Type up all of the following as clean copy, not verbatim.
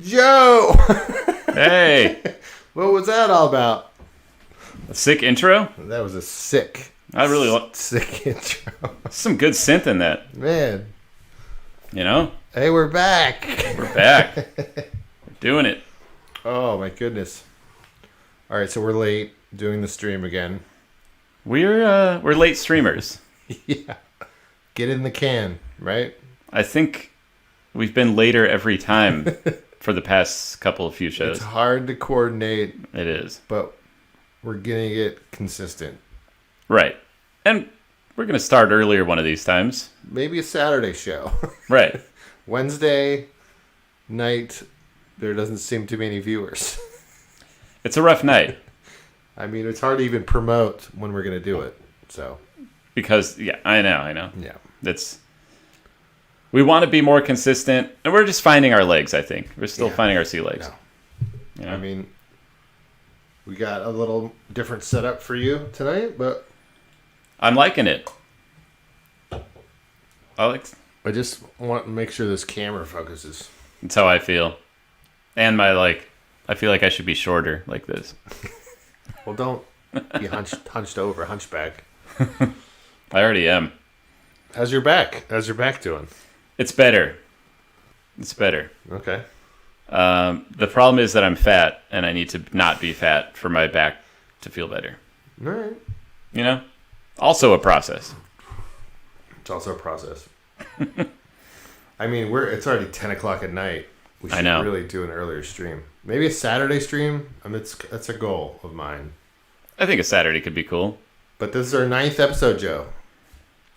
Joe! Hey, What was that all about? a sick intro. That was a sick intro. Some good synth in that. Man. You know, Hey, we're back. we're back. We're doing it. Oh, my goodness. All right, so we're late doing the stream again. We're late streamers. Yeah. Get in the can, right? I think we've been later every time for the past couple of few shows. It's hard to coordinate, It is. but we're getting it consistent. Right. And we're going to start earlier one of these times. Maybe a Saturday show. Right. Wednesday night, there doesn't seem to be any viewers. It's a rough night. I mean, it's hard to even promote when we're going to do it. So, Because, yeah, I know. yeah. We want to be more consistent, and we're just finding our legs, I think. We're still Yeah. finding our sea legs. No. You know? I mean, we got a little different setup for you tonight, but I'm liking it. I just want to make sure this camera focuses. That's how I feel. And I feel like I should be shorter like this. Well, don't be hunched over, hunchback. I already am. How's your back? How's your back doing? It's better. Okay. The problem is that I'm fat, and I need to not be fat for my back to feel better. All right. You know? Also a process. It's also a process. I mean, it's already 10 o'clock at night. We should I know. really do an earlier stream. Maybe a Saturday stream. I mean, that's a goal of mine. I think a Saturday could be cool. But this is our 9th episode, Joe.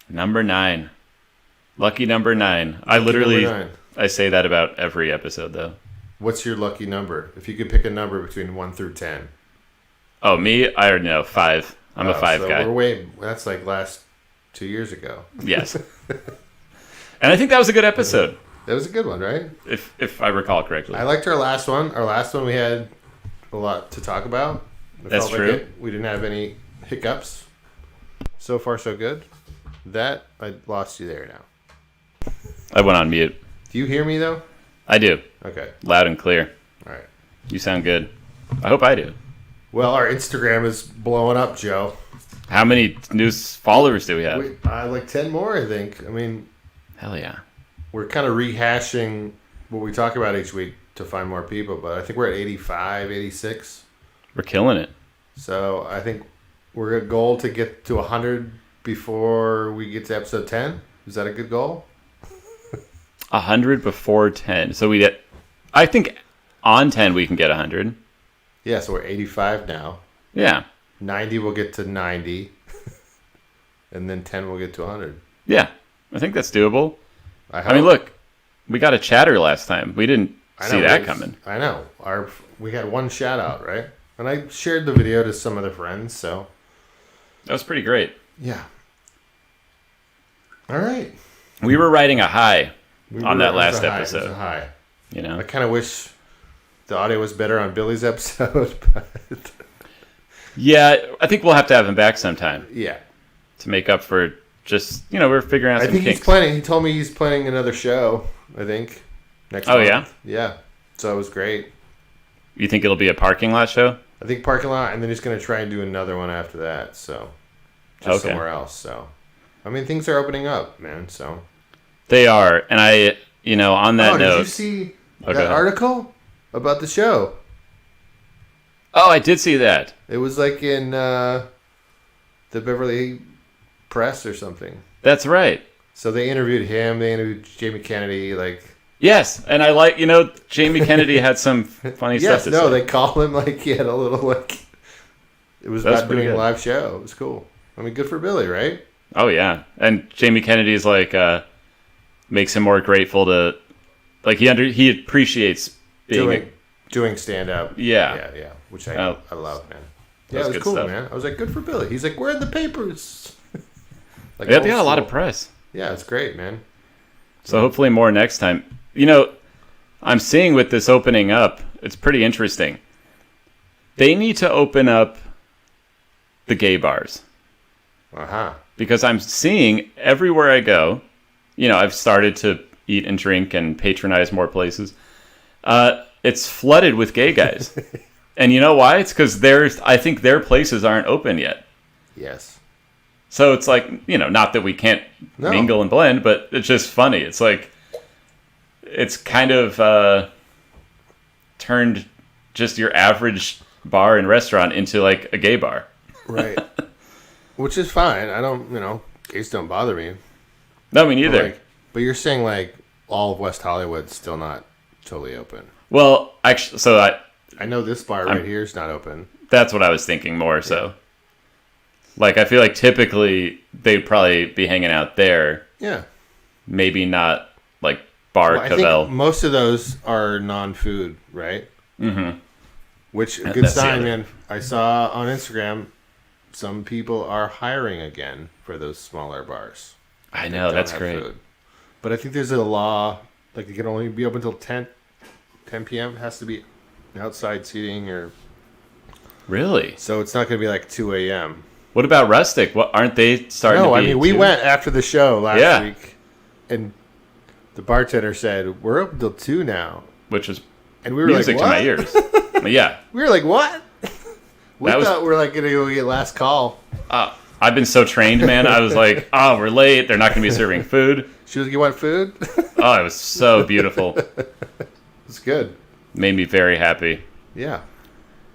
Number 9. Lucky number 9. Number 9. I say that about every episode, though. What's your lucky number? If you could pick a number between 1 through 10. Oh, me? I already know. 5. I'm a 5 so guy. That's like last 2 years ago. Yes. And I think that was a good episode, That was a good one, right? if I recall correctly. I liked our last one. Our last one, we had a lot to talk about. It That's felt like true. we didn't have any hiccups. So far, so good. That, I lost you there now. I went on mute. Do you hear me, though? I do. Okay. Loud and clear. All right. You sound good. I hope I do. Well, our Instagram is blowing up, Joe. How many new followers do we have? Like 10 more, I think. I mean, Hell yeah. we're kind of rehashing what we talk about each week to find more people, but I think we're at 85, 86. We're killing it. So I think we're a goal to get to 100 before we get to episode 10. Is that a good goal? 100 before 10. So I think on 10 we can get 100. Yeah, so we're 85 now. Yeah. 90 we'll get to 90. And then 10 we'll get to 100. Yeah. I think that's doable. I I mean, hope. look, we got a chatter last time. We didn't I see know, that coming. I know. We had one shout out, right? And I shared the video to some other friends, so That was pretty great. yeah. All right. We were riding a high on that It was last a high. It was a episode. high. You know? I kind of wish the audio was better on Billy's episode, but Yeah, I think we'll have to have him back sometime yeah. to make up for just, we're figuring out I some think kinks. he's planning. He told me he's planning another show. I think next. Oh, month. yeah? Yeah. So it was great. You think it'll be a parking lot show? I think parking lot, and then he's going to try and do another one after that. So just Okay. somewhere else. So I mean, things are opening up, man. So They are. And on that Did you note. see go that ahead. article about the show? Oh, I did see that. It was like in the Beverly Press or something. That's right. So they interviewed him. They interviewed Jamie Kennedy. Like, Yes, and I like, Jamie Kennedy had some funny yes, stuff to no, say. they call him like he had a little like. It was That's about pretty doing a good. live show. It was cool. I mean, good for Billy, right? Oh, yeah. And Jamie Kennedy's like, makes him more grateful to, like, he appreciates being Doing stand up. Yeah. Yeah. Which I love, man. Yeah, That's it was good cool, stuff. man. I was like, good for Billy. He's like, where are the papers? Like, Yeah, old they got a lot of school. press. Yeah, it's great, man. So hopefully more next time. I'm seeing with this opening up, it's pretty interesting. They need to open up the gay bars. Uh-huh. Because I'm seeing everywhere I go, I've started to eat and drink and patronize more places. It's flooded with gay guys. And you know why? It's because I think their places aren't open yet. Yes. So it's like, not that we can't mingle and blend, but it's just funny. It's like, it's kind of turned just your average bar and restaurant into like a gay bar. Right. Which is fine. I don't, gays don't bother me. No, me neither. But you're saying like all of West Hollywood's still not totally open. Well, actually, so I know this bar right here is not open. That's what I was thinking more so. Like, I feel like typically they'd probably be hanging out there. Yeah. Maybe not like Bar Cavell. I think most of those are non-food, right? Mm-hmm. Which, a good sign, man. I saw on Instagram some people are hiring again for those smaller bars. I know, that's great. Food. But I think there's a law, like it can only be open until 10 p.m. It has to be outside seating or... Really? So it's not going to be like 2 a.m. What about Rustic? What aren't they starting to be? No, I mean, we went after the show last week, and the bartender said, we're open till 2 now. Which was and we were music like, to my ears. Yeah. We were like, what? We thought we were like going to go get last call. I've been so trained, man. I was like, oh, we're late. They're not going to be serving food. She was like, you want food? Oh, it was so beautiful. It's good. Made me very happy. Yeah.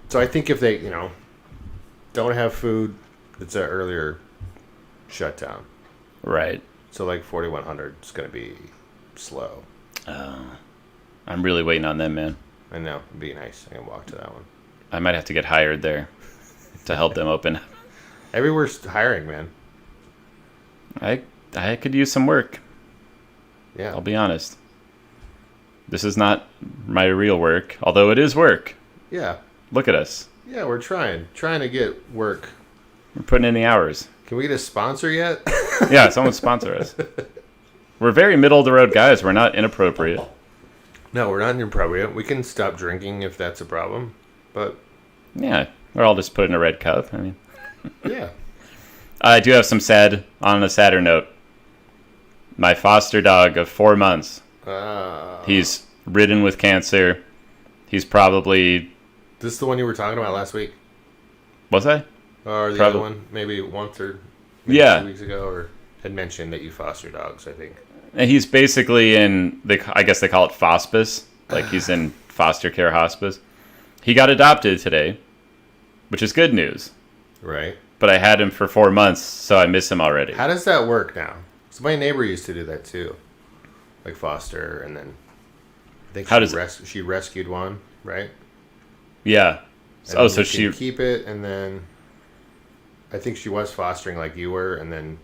So I think if they, don't have food, it's an earlier shutdown. Right. So like 4100 is going to be slow. I'm really waiting on them, man. I know. It'd be nice. I can walk to that one. I might have to get hired there to help them open. Everywhere's hiring, man. I could use some work. Yeah. I'll be honest. This is not my real work, although it is work. Yeah. Look at us. Yeah, we're trying to get work. We're putting in the hours. Can we get a sponsor yet? Yeah, someone sponsor us. We're very middle of the road guys. We're not inappropriate. No, we're not inappropriate. We can stop drinking if that's a problem. But yeah, or I'll just put it in a red cup. I mean, yeah. I do have some on a sadder note. My foster dog of 4 months. He's ridden with cancer. He's probably... This is the one you were talking about last week? Was I? Or the other one? Maybe once or 2 weeks ago, or had mentioned that you foster dogs, I think. And he's basically I guess they call it fospice. Like he's in foster care hospice. He got adopted today, which is good news. Right. But I had him for 4 months, so I miss him already. How does that work now? So my neighbor used to do that too. Like foster, and then I think she rescued one, right? Yeah. So she keep it, and then I think she was fostering like you were, and then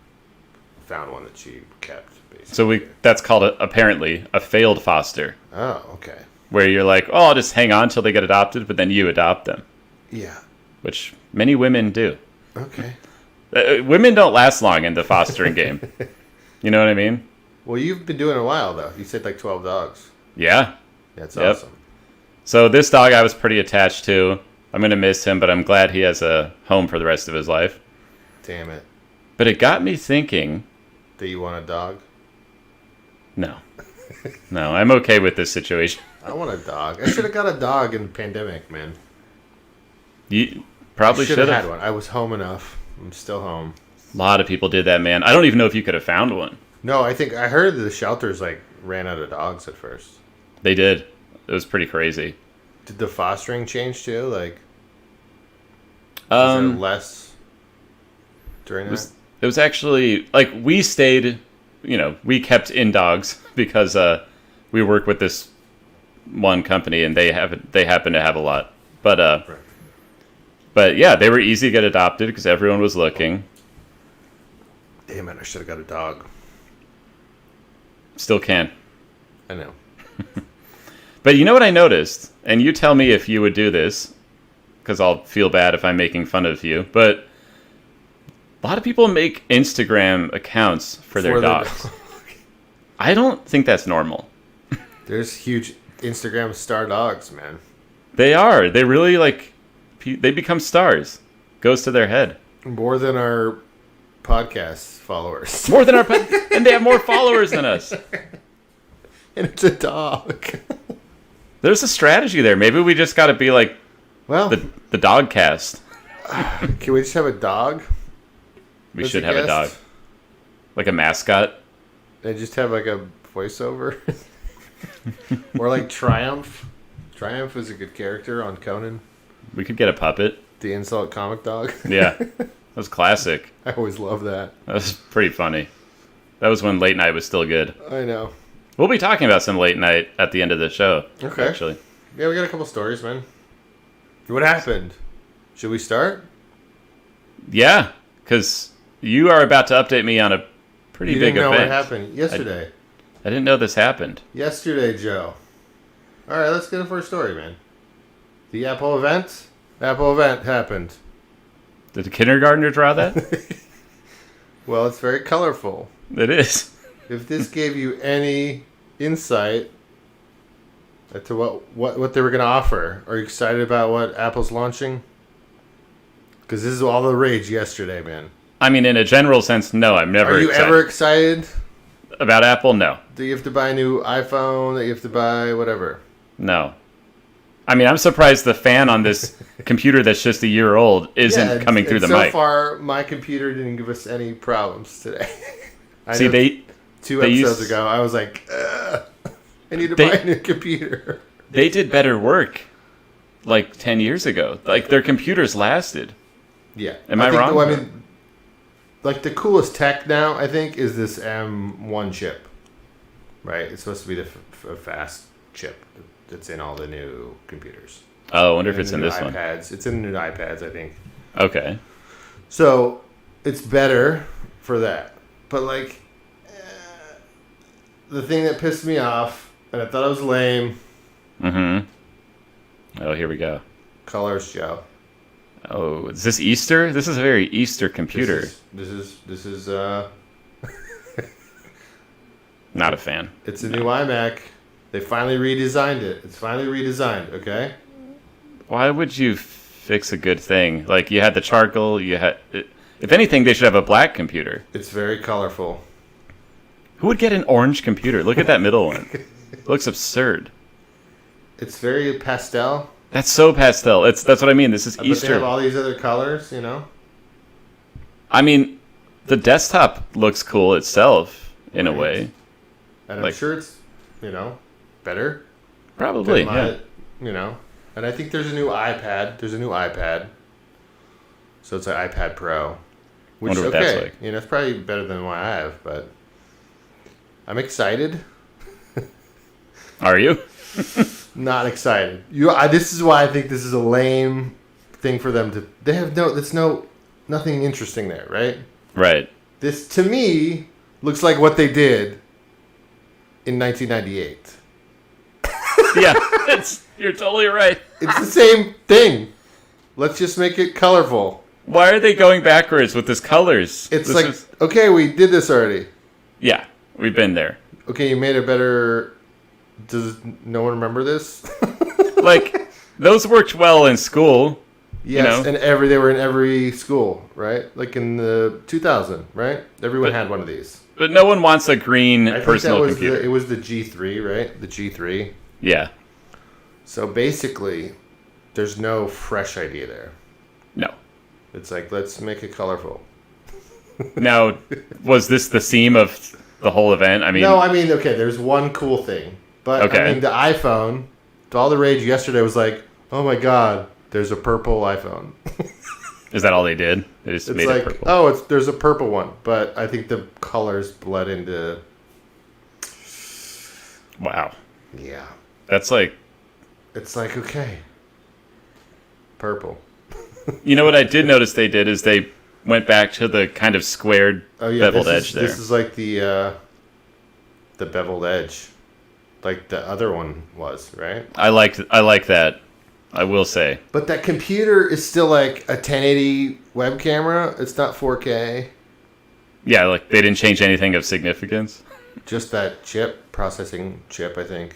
found one that she kept. Basically. So that's called apparently a failed foster. Oh, okay. Where you're like, oh, I'll just hang on till they get adopted, but then you adopt them. Yeah. Which many women do. Okay. Women don't last long in the fostering game. You know what I mean? Well, you've been doing it a while, though. You said like 12 dogs. Yeah. That's awesome. So this dog I was pretty attached to. I'm going to miss him, but I'm glad he has a home for the rest of his life. Damn it. But it got me thinking. Do you want a dog? No. No, I'm okay with this situation. I want a dog. I should have got a dog in the pandemic, man. You probably should have had one. I was home enough. I'm still home. A lot of people did that, man. I don't even know if you could have found one. No, I heard the shelters ran out of dogs at first. They did. It was pretty crazy. Did the fostering change too? Was there less during that? It was actually we stayed. We kept in dogs because we work with this one company and they happen to have a lot. But right. But yeah, they were easy to get adopted because everyone was looking. Damn it! I should have got a dog. Still can. I know. But you know what I noticed? And you tell me if you would do this, because I'll feel bad if I'm making fun of you. But a lot of people make Instagram accounts for their dogs. I don't think that's normal. There's huge Instagram star dogs, man. They are. They really they become stars. Goes to their head. More than our podcast followers. More than and they have more followers than us. And it's a dog. There's a strategy there. Maybe we just got to be like Well, the dog cast. can we just have a dog? We as should a have a guest? dog. Like a mascot. And just have like a voiceover? Or like Triumph. Triumph is a good character on Conan, We could get a puppet. the insult comic dog. Yeah. That was classic. I always love that. That was pretty funny. That was when late night was still good. I know. We'll be talking about some late night at the end of the show. Okay. Actually. Yeah, we got a couple stories, man. What happened? Should we start? Yeah, because you are about to update me on a pretty You big didn't know event. what happened yesterday. I didn't know this happened. Yesterday, Joe. All right, let's get the first story, man. The Apple event. Apple event happened. Did the kindergartner draw that? Well, it's very colorful. It is. If this gave you any insight as to what they were going to offer, are you excited about what Apple's launching? Because this is all the rage yesterday, man. I mean, in a general sense, no, I'm never Are you excited. ever excited About Apple? No. that you have to buy a new iPhone, that you have to buy whatever? No. I mean, I'm surprised the fan on this computer that's just a year old isn't coming through the so mic. So far, my computer didn't give us any problems today. I See, know two episodes used- ago, I was like, I need to buy a new computer. They did better work like 10 years ago. Like, their computers lasted. Yeah. Am I wrong? I mean, like, the coolest tech now, I think, is this M1 chip. Right? It's supposed to be the fast chip that's in all the new computers. Oh, I wonder if it's the in new this one. iPads. It's in the new iPads, I think. Okay. So, it's better for that. But, like, the thing that pissed me off, and I thought it was lame, Oh, here we go. colors, Joe. Oh, is this Easter? This is a very Easter computer. This is Not a fan. it's a new iMac. They finally redesigned it. It's finally redesigned, okay? Why would you fix a good thing? Like, you had the charcoal, you had... If anything, they should have a black computer. It's very colorful. Who would get an orange computer? Look at that middle one. It looks absurd. It's very pastel. That's so pastel. That's what I mean. This is But they have Easter. all these other colors, you know? I mean, the desktop looks cool itself, in a Right. way. And I'm Like- sure it's, you know, better. Probably, than yeah. You know? And I think there's a new iPad. There's a new iPad. So it's an iPad Pro. Which, Wonder what okay, that's like. you know, it's probably better than what I have, but I'm excited. Are you? Not excited. This is why I think this is a lame thing for them to. They have nothing interesting there, right? Right. This to me looks like what they did in 1998. Yeah, you're totally right. It's the same thing. Let's just make it colorful. Why are they going backwards with this colors? It's This like, is- okay, we did this already. yeah, we've been there. Okay, you made a better. Does no one remember this? Like, those worked well in school. Yes, know? and they were in every school, right? Like in the 2000, right? Everyone had one of these. But no one wants a green I think personal that was computer. it was the G3, right? The G3. Yeah. So basically, there's no fresh idea there. No. It's like, let's make it colorful. Now, was this the theme of the whole event? I mean, No, I mean, okay, there's one cool thing. But, Okay. I mean, the iPhone, all the rage yesterday was like, oh my god, there's a purple iPhone. is that all they did? They just It's made like, it purple. oh, there's a purple one. But I think the colors bled into, Wow. yeah. That's like, It's like, okay, purple. you know what I did notice they did is they went back to the kind of squared Oh yeah, beveled edge there. This is like the beveled edge, like the other one was, right? I like that. I will say. But that computer is still like a 1080 web camera. It's not 4K. Yeah, like they didn't change anything of significance. Just that processing chip, I think.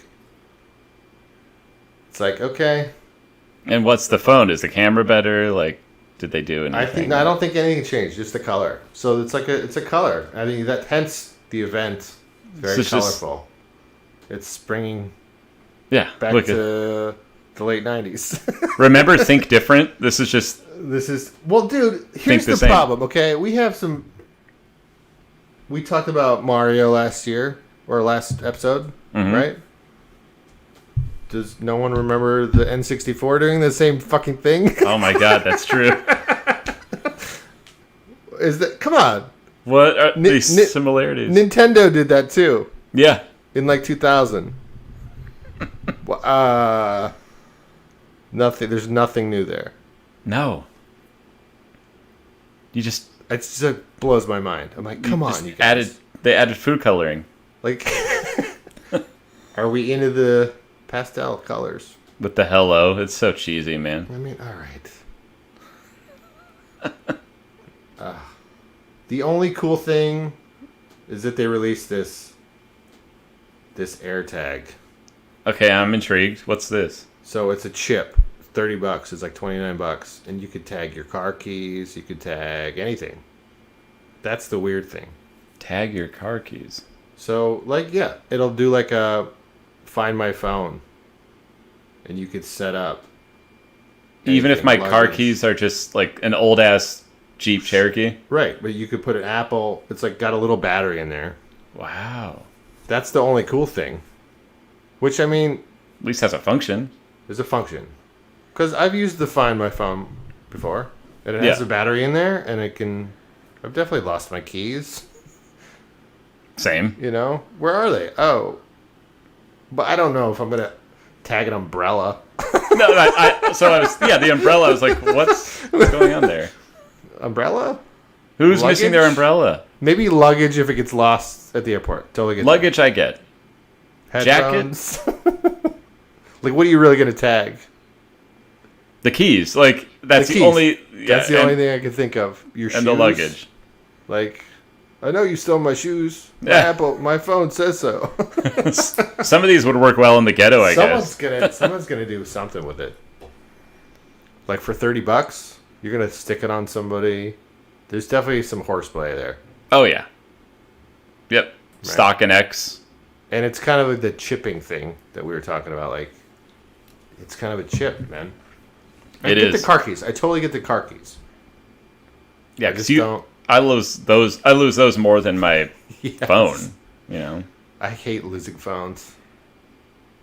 It's like, okay. And what's the phone? Is the camera better? Like, did they do anything? I don't think anything changed. Just the color. So it's like it's a color. I mean hence the event. Very So it's just- colorful. It's bringing Yeah. back Look, to the late 90s. remember Think Different? This is just This is well, dude. Here's the the same. problem. Okay, we have some. We talked about Mario last year or last episode, right? Does no one remember the N64 doing the same fucking thing? oh my god, that's true. Is that come on? What are Ni- these ni- similarities? Nintendo did that too yeah. in like 2000. Nothing. There's nothing new there. No. You just It just blows my mind. I'm like, come just on, you guys. they added food coloring Like, are we into the pastel colors? with the hello. It's so cheesy, man. I mean, all right. The only cool thing is that they released this AirTag. Okay, I'm intrigued. What's this? So it's a chip, $30. It's like $29, and you could tag your car keys. You could tag anything. That's the weird thing. Tag your car keys. So, like, yeah, it'll do like a Find My Phone, and you could set up. Even if anything, my car luggage. keys are just like an old ass Jeep Cherokee. Right, but you could put an Apple. It's like got a little battery in there. Wow. That's the only cool thing. Which, I mean, At least has a function. is a function. Because I've used the Find My Phone before, and it has Yeah. a battery in there, and it can. I've definitely lost my keys. Same. You know, where are they? Oh, but I don't know if I'm gonna tag an umbrella. No, the umbrella. I was like, what's going on there? Umbrella? Who's missing their Luggage? umbrella? Maybe luggage if it gets lost at the airport. Totally get Luggage, I get. that. jackets? Headphones. Like, what are you really gonna tag? The keys. Like, that's The the keys. only. Yeah, That's the only thing I can think of. Your shoes and the luggage. Like, I know you stole my shoes. My Yeah. Apple, my phone says so. Some of these would work well in the ghetto, I someone's guess. gonna do something with it. Like for $30, you're gonna stick it on somebody. There's definitely some horseplay there, Oh, yeah. Yep. Stock and X. and it's kind of like the chipping thing that we were talking about. Like, it's kind of a chip, man. I It get is. the car keys. I totally get the car keys. Yeah, I because just don't. I lose those more than my Yes. phone. You know. I hate losing phones.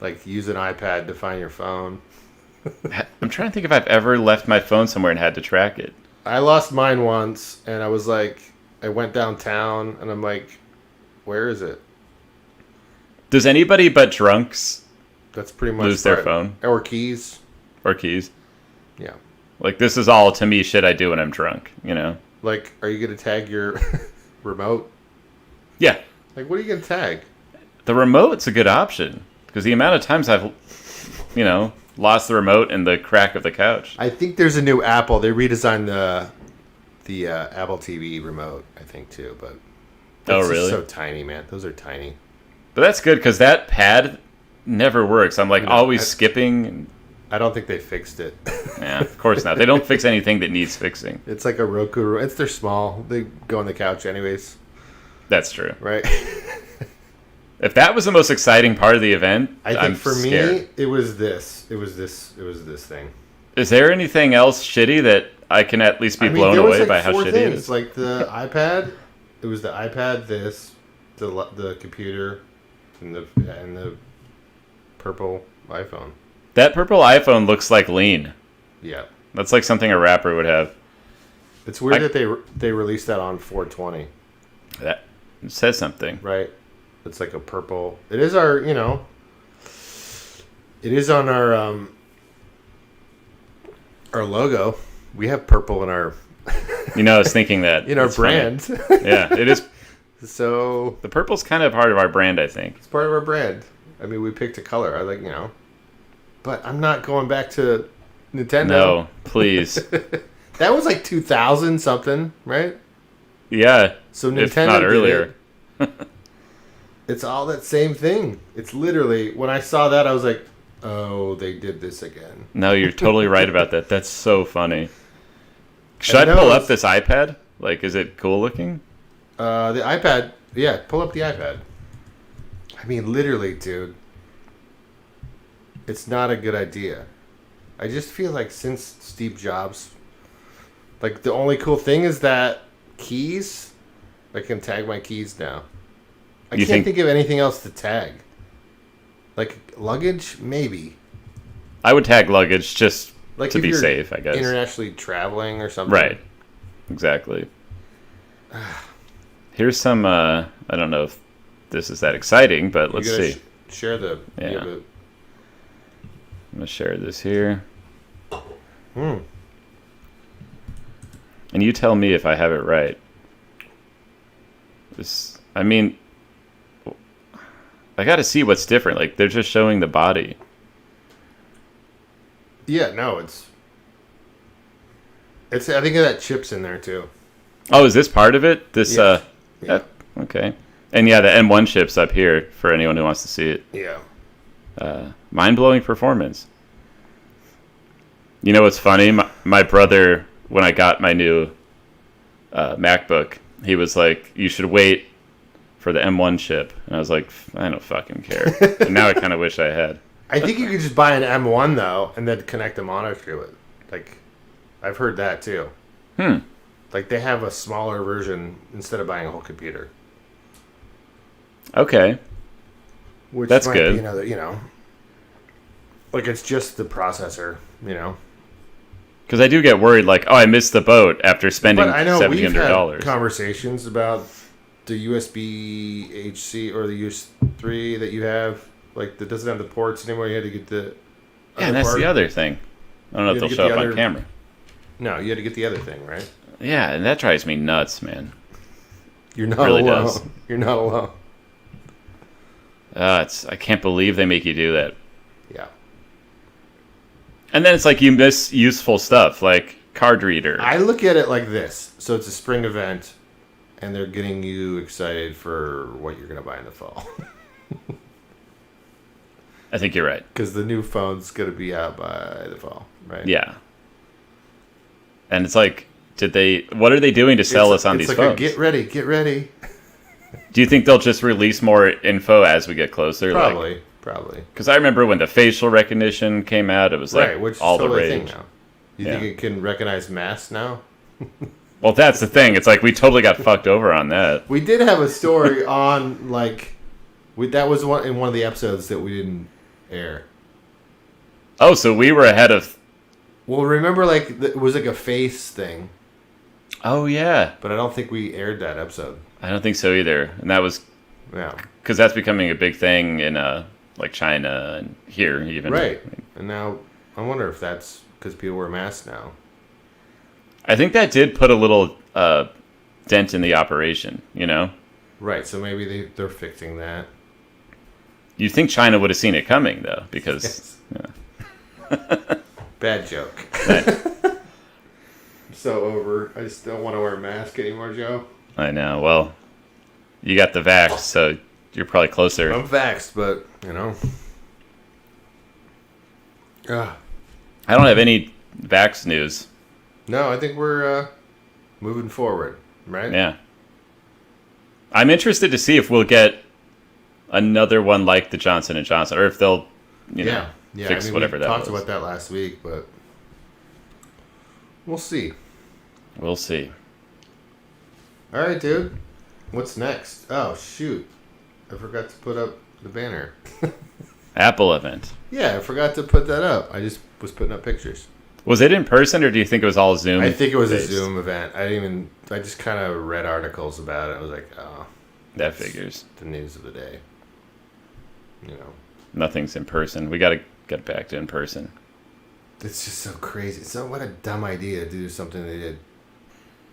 Like, use an iPad to find your phone. I'm trying to think if I've ever left my phone somewhere and had to track it. I lost mine once, and I was like, I went downtown, and I'm like, where is it? Does anybody but drunks That's pretty much lose their right. phone Or keys. or keys? Yeah. Like, this is all to me shit I do when I'm drunk. You know. Like, are you gonna tag your remote? Yeah. Like, what are you gonna tag? The remote's a good option because the amount of times I've, lost the remote in the crack of the couch. I think there's a new Apple. They redesigned the Apple TV remote, I think too. But Oh, it's just really? so tiny, man. Those are tiny. But that's good because that pad never works. I'm like No, always skipping. I don't think they fixed it. Yeah, of course not. They don't fix anything that needs fixing. It's like a Roku. They're small. They go on the couch anyways, That's true. right? If that was the most exciting part of the event, I think I'm for scared. me, it was this. It was this thing. Is there anything else shitty that I can at least be blown there was away like by how 4 shitty it things. is? Like the iPad. It was the iPad. The computer, and the purple iPhone. That purple iPhone looks like lean. Yeah, That's like something a rapper would have. it's weird that they released that on 420. That says something. Right. It's like a purple. It is our. It is on our logo. We have purple in our I was thinking that. in our It's funny. brand. Yeah, it is. So The purple's kind of part of our brand, I think. it's part of our brand. I mean, we picked a color. I like, but I'm not going back to Nintendo. No, please. That was like 2000 something, right? Yeah, So Nintendo if not did earlier. it. It's all that same thing. It's literally when I saw that, I was like, "Oh, they did this again." No, you're totally right about that. That's so funny. Should I I know, pull up it's- this iPad? Like, is it cool looking? The iPad, yeah, pull up the iPad. I mean, literally, dude. it's not a good idea. I just feel like since Steve Jobs, like the only cool thing is that keys. I can tag my keys now. I You can't think- think of anything else to tag. Like luggage, maybe. I would tag luggage just Like to if be you're safe, I guess. internationally traveling or something. Right. Exactly. Here's some. I don't know if this is that exciting, but You let's gotta see. share the. Yeah. you have a- I'm gonna share this here, Hmm. and you tell me if I have it right. This. I mean, I got to see what's different. Like they're just showing the body. Yeah, no, it's. I think that chip's in there too. Oh, is this part of it? This. Yeah. Yeah. Okay. And yeah, the M1 chip's up here for anyone who wants to see it. Yeah. Mind-blowing performance. You know what's funny? My brother, when I got my new MacBook, he was like, you should wait for the M1 chip. And I was like, I don't fucking care. And now I kind of wish I had. I think you could just buy an M1 though, and then connect a monitor to it. Like, I've heard that too. Like they have a smaller version instead of buying a whole computer. Okay. Which That's might good. be another, like it's just the processor. Because I do get worried, like, oh, I missed the boat after spending But I know we've had $700. conversations about the USB-HC or the US3 that you have, like that doesn't have the ports anymore. You had to get the. Yeah, and that's the other thing. I don't know if You they'll had to show get up the on other- camera. No, you had to get the other thing, right? Yeah, and that drives me nuts, man. You're not really alone. does. You're not alone. I can't believe they make you do that. Yeah. And then it's like you miss useful stuff, like card reader. I look at it like this. So it's a spring event, and they're getting you excited for what you're going to buy in the fall. I think you're right. Because the new phone's going to be out by the fall, right? Yeah. And it's like, what are they doing to sell us on these like phones? Get ready. Do you think they'll just release more info as we get closer? Probably. Because I remember when the facial recognition came out, it was like Right, which is all the totally a rage. thing now. You Yeah. think it can recognize masks now? Well, that's the thing. It's like we totally got fucked over on that. We did have a story on, that was in one of the episodes that we didn't air. Oh, so we were ahead of... Well, remember, it was like a face thing, Oh, yeah. but I don't think we aired that episode. I don't think so either. And that was... Yeah. Because that's becoming a big thing in, China and here even. Right. And now, I wonder if that's because people wear masks now. I think that did put a little dent in the operation, Right, so maybe they're fixing that. You'd think China would have seen it coming, though, because... Yes. Yeah. Bad joke. Right. I'm so over. I just don't want to wear a mask anymore, Joe. I know. Well, you got the vax, so you're probably closer. I'm vaxxed, but, I don't have any vax news. No, I think we're moving forward, right? Yeah. I'm interested to see if we'll get another one like the Johnson & Johnson, or if they'll, Yeah. fix whatever we that talked was. about that last week, but we'll see. We'll see. All right, dude. What's next? Oh, shoot. I forgot to put up the banner. Apple event. Yeah, I forgot to put that up. I just was putting up pictures. Was it in person, or do you think it was all Zoom? I think it was based? a Zoom event. I just kind of read articles about it. I was like, oh, That figures. the news of the day. Nothing's in person. We got to get back to in person. It's just so crazy. So what a dumb idea to do something they did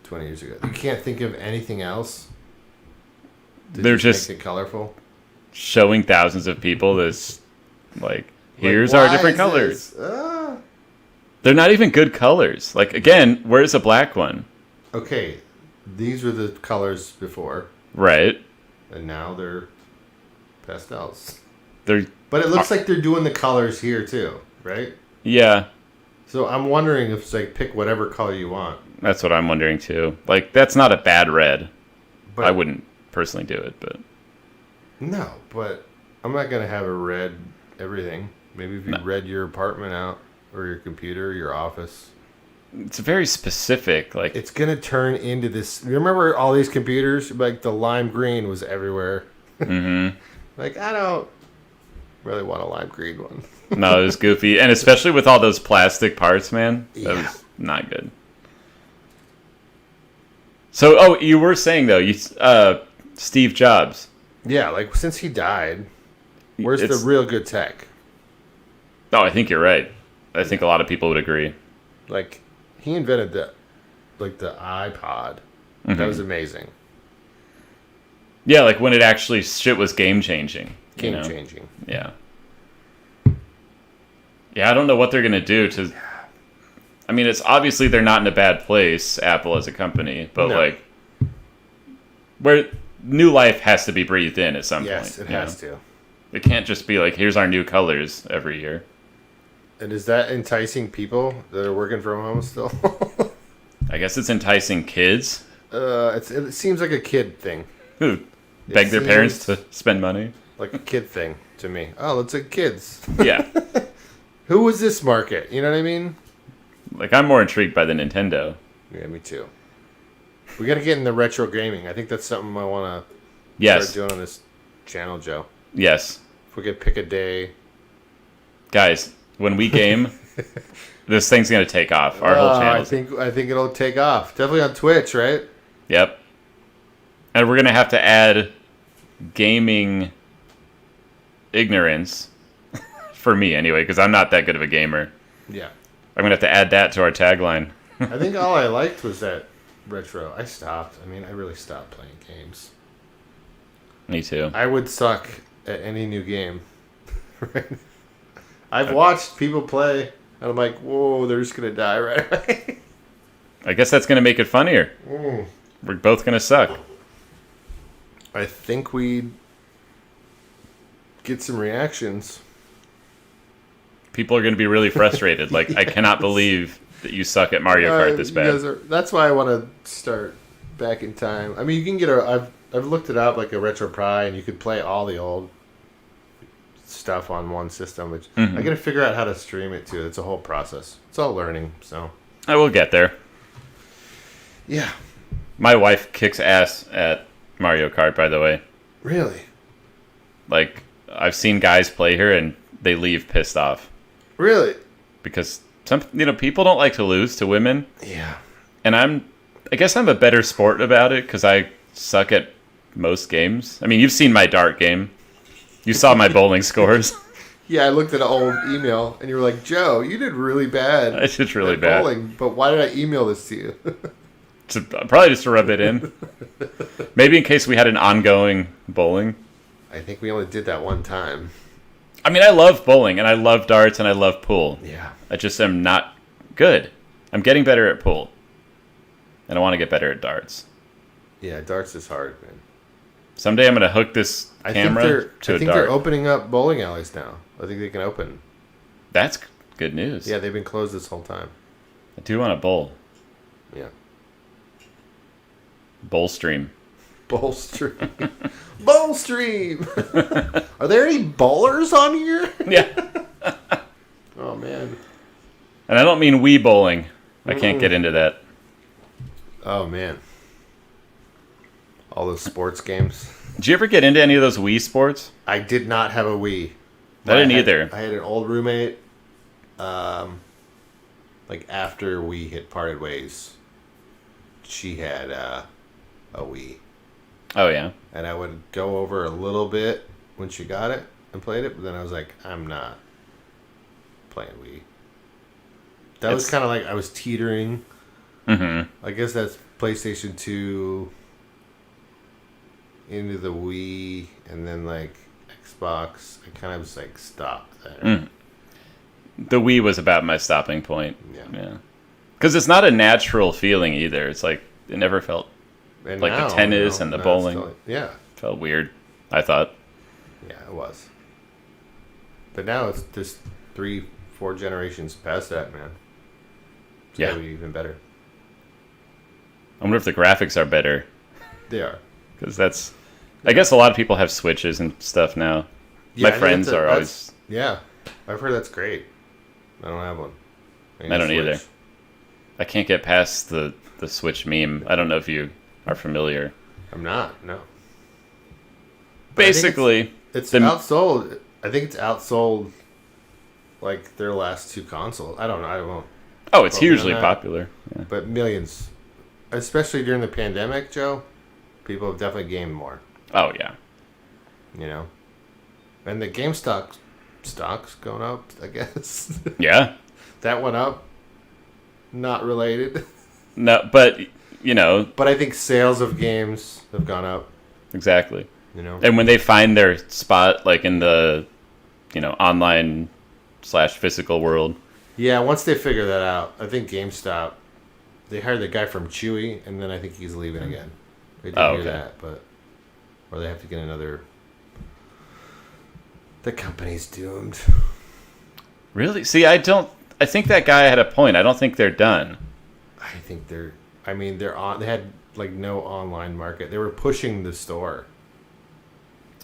20 years ago. You can't think of anything else. To They're just make it colorful. showing thousands of people this, here's our why different is colors. this? They're not even good colors. Again, where's the black one? Okay, these were the colors before, Right. and now they're pastels. They're, But it looks like they're doing the colors here too, right? yeah, So I'm wondering if it's pick whatever color you want. that's what I'm wondering too. That's not a bad red. But I wouldn't personally do it, but No, but I'm not gonna have a red everything. Maybe if you read your apartment out or your computer, your office. It's very specific. Like It's gonna turn into this. Remember all these computers? Like the lime green was everywhere. mm-hmm. Like I don't really want a lime green one. No, it was goofy, and especially with all those plastic parts, man. That Yeah. was not good. So, you were saying though, Steve Jobs. Yeah, like since he died, where's It's- the real good tech? Oh, I think you're right. I think a lot of people would agree. Like he invented the iPod. That was amazing. Yeah, like when it actually shit was game changing. Game changing. Yeah. Yeah, I don't know what they're gonna do to. I mean, it's obviously they're not in a bad place, Apple as a company, but No. like, where new life has to be breathed in at some Yes, point. it has to. It can't just be like, here's our new colors every year. And is that enticing people that are working from home still? I guess it's enticing kids It seems like a kid thing. who beg their parents seems- to spend money. Like a kid thing to me. Oh, it's like kids. Yeah. Who was this market? You know what I mean? Like, I'm more intrigued by the Nintendo. Yeah, me too. We got to get into retro gaming. I think that's something I want to Yes. start doing on this channel, Joe. Yes. If we could pick a day. Guys, when we game, this thing's going to take off. Our whole channel. I think it'll take off. Definitely on Twitch, right? Yep. And we're going to have to add gaming ignorance. For me, anyway, because I'm not that good of a gamer. Yeah. I'm going to have to add that to our tagline. I think all I liked was that retro. I stopped. I mean, I really stopped playing games. Me too. I would suck at any new game. Right? I've watched people play, and I'm like, whoa, they're just going to die right away. I guess that's going to make it funnier. We're both going to suck. I think we'd get some reactions. People are going to be really frustrated. Like, I cannot believe that you suck at Mario Kart this You bad. guys that's why I want to start back in time. I mean, you can get I've looked it up like a Retro Pry, and you could play all the old stuff on one system. Which I got to figure out how to stream it too. It's a whole process. It's all learning. So I will get there. yeah, My wife kicks ass at Mario Kart, by the way. really, Like, I've seen guys play her and they leave pissed off really, because people don't like to lose to women, yeah. and I guess I'm a better sport about it because I suck at most games. I mean, you've seen my dart game. You saw my bowling scores. Yeah, I looked at an old email, and you were like, Joe, you did really bad. I did really at bad. bowling, but why did I email this to you? Probably just to rub it in. Maybe in case we had an ongoing bowling. I think we only did that one time. I mean, I love bowling, and I love darts, and I love pool. Yeah. I just am not good. I'm getting better at pool. And I want to get better at darts. Yeah, darts is hard, man. Someday I'm going to hook this camera to I a think dart. they're opening up bowling alleys now. I think they can open. That's good news. Yeah, they've been closed this whole time. I do want to bowl. Yeah. Bowl stream. Bowl stream. Bowl stream! Are there any bowlers on here? Yeah. Oh, man. And I don't mean Wii bowling. I can't get into that. Oh, man. All those sports games. Did you ever get into any of those Wii sports? I did not have a Wii. I didn't had- either. I had an old roommate. Like after we had parted ways, she had a Wii, Oh, yeah. and I would go over a little bit when she got it and played it. But then I was like, I'm not playing Wii. That was It's- kind of like I was teetering. Mm-hmm. I guess that's PlayStation 2 into the Wii, and then like Xbox. I kind of was like stopped there. The Wii was about my stopping point. Yeah. Because it's not a natural feeling either. It's like, it never felt And Like the tennis and the now it's bowling. yeah, felt weird, I thought. yeah, it was. But now it's just 3-4 generations past that, man. It's Yeah. gotta be even better. I wonder if the graphics are better. They are. Because that's... I guess a lot of people have Switches and stuff now. Yeah, My I think friends that's are always... Yeah. I've heard that's great. I don't have one. I don't either. I can't get past the Switch meme. I don't know if you are familiar. I'm not. No. Basically, it's outsold. I think it's outsold like their last two consoles. I don't know. I won't. Oh, it's hugely popular. Yeah. But millions, especially during the pandemic, Joe, people have definitely gamed more. Oh yeah. You know, and the GameStop stocks going up, I guess. Yeah. That went up. Not related. No, but you know. But I think sales of games have gone up. Exactly. You know. And when they find their spot, like in the, online / physical world. Yeah, once they figure that out, I think GameStop, they hired the guy from Chewy, and then I think he's leaving again. They didn't hear that, but or they have to get another. The company's doomed. Really? See, I think that guy had a point. I don't think they're done. I think they're. I mean, they're on. They had like no online market. They were pushing the store,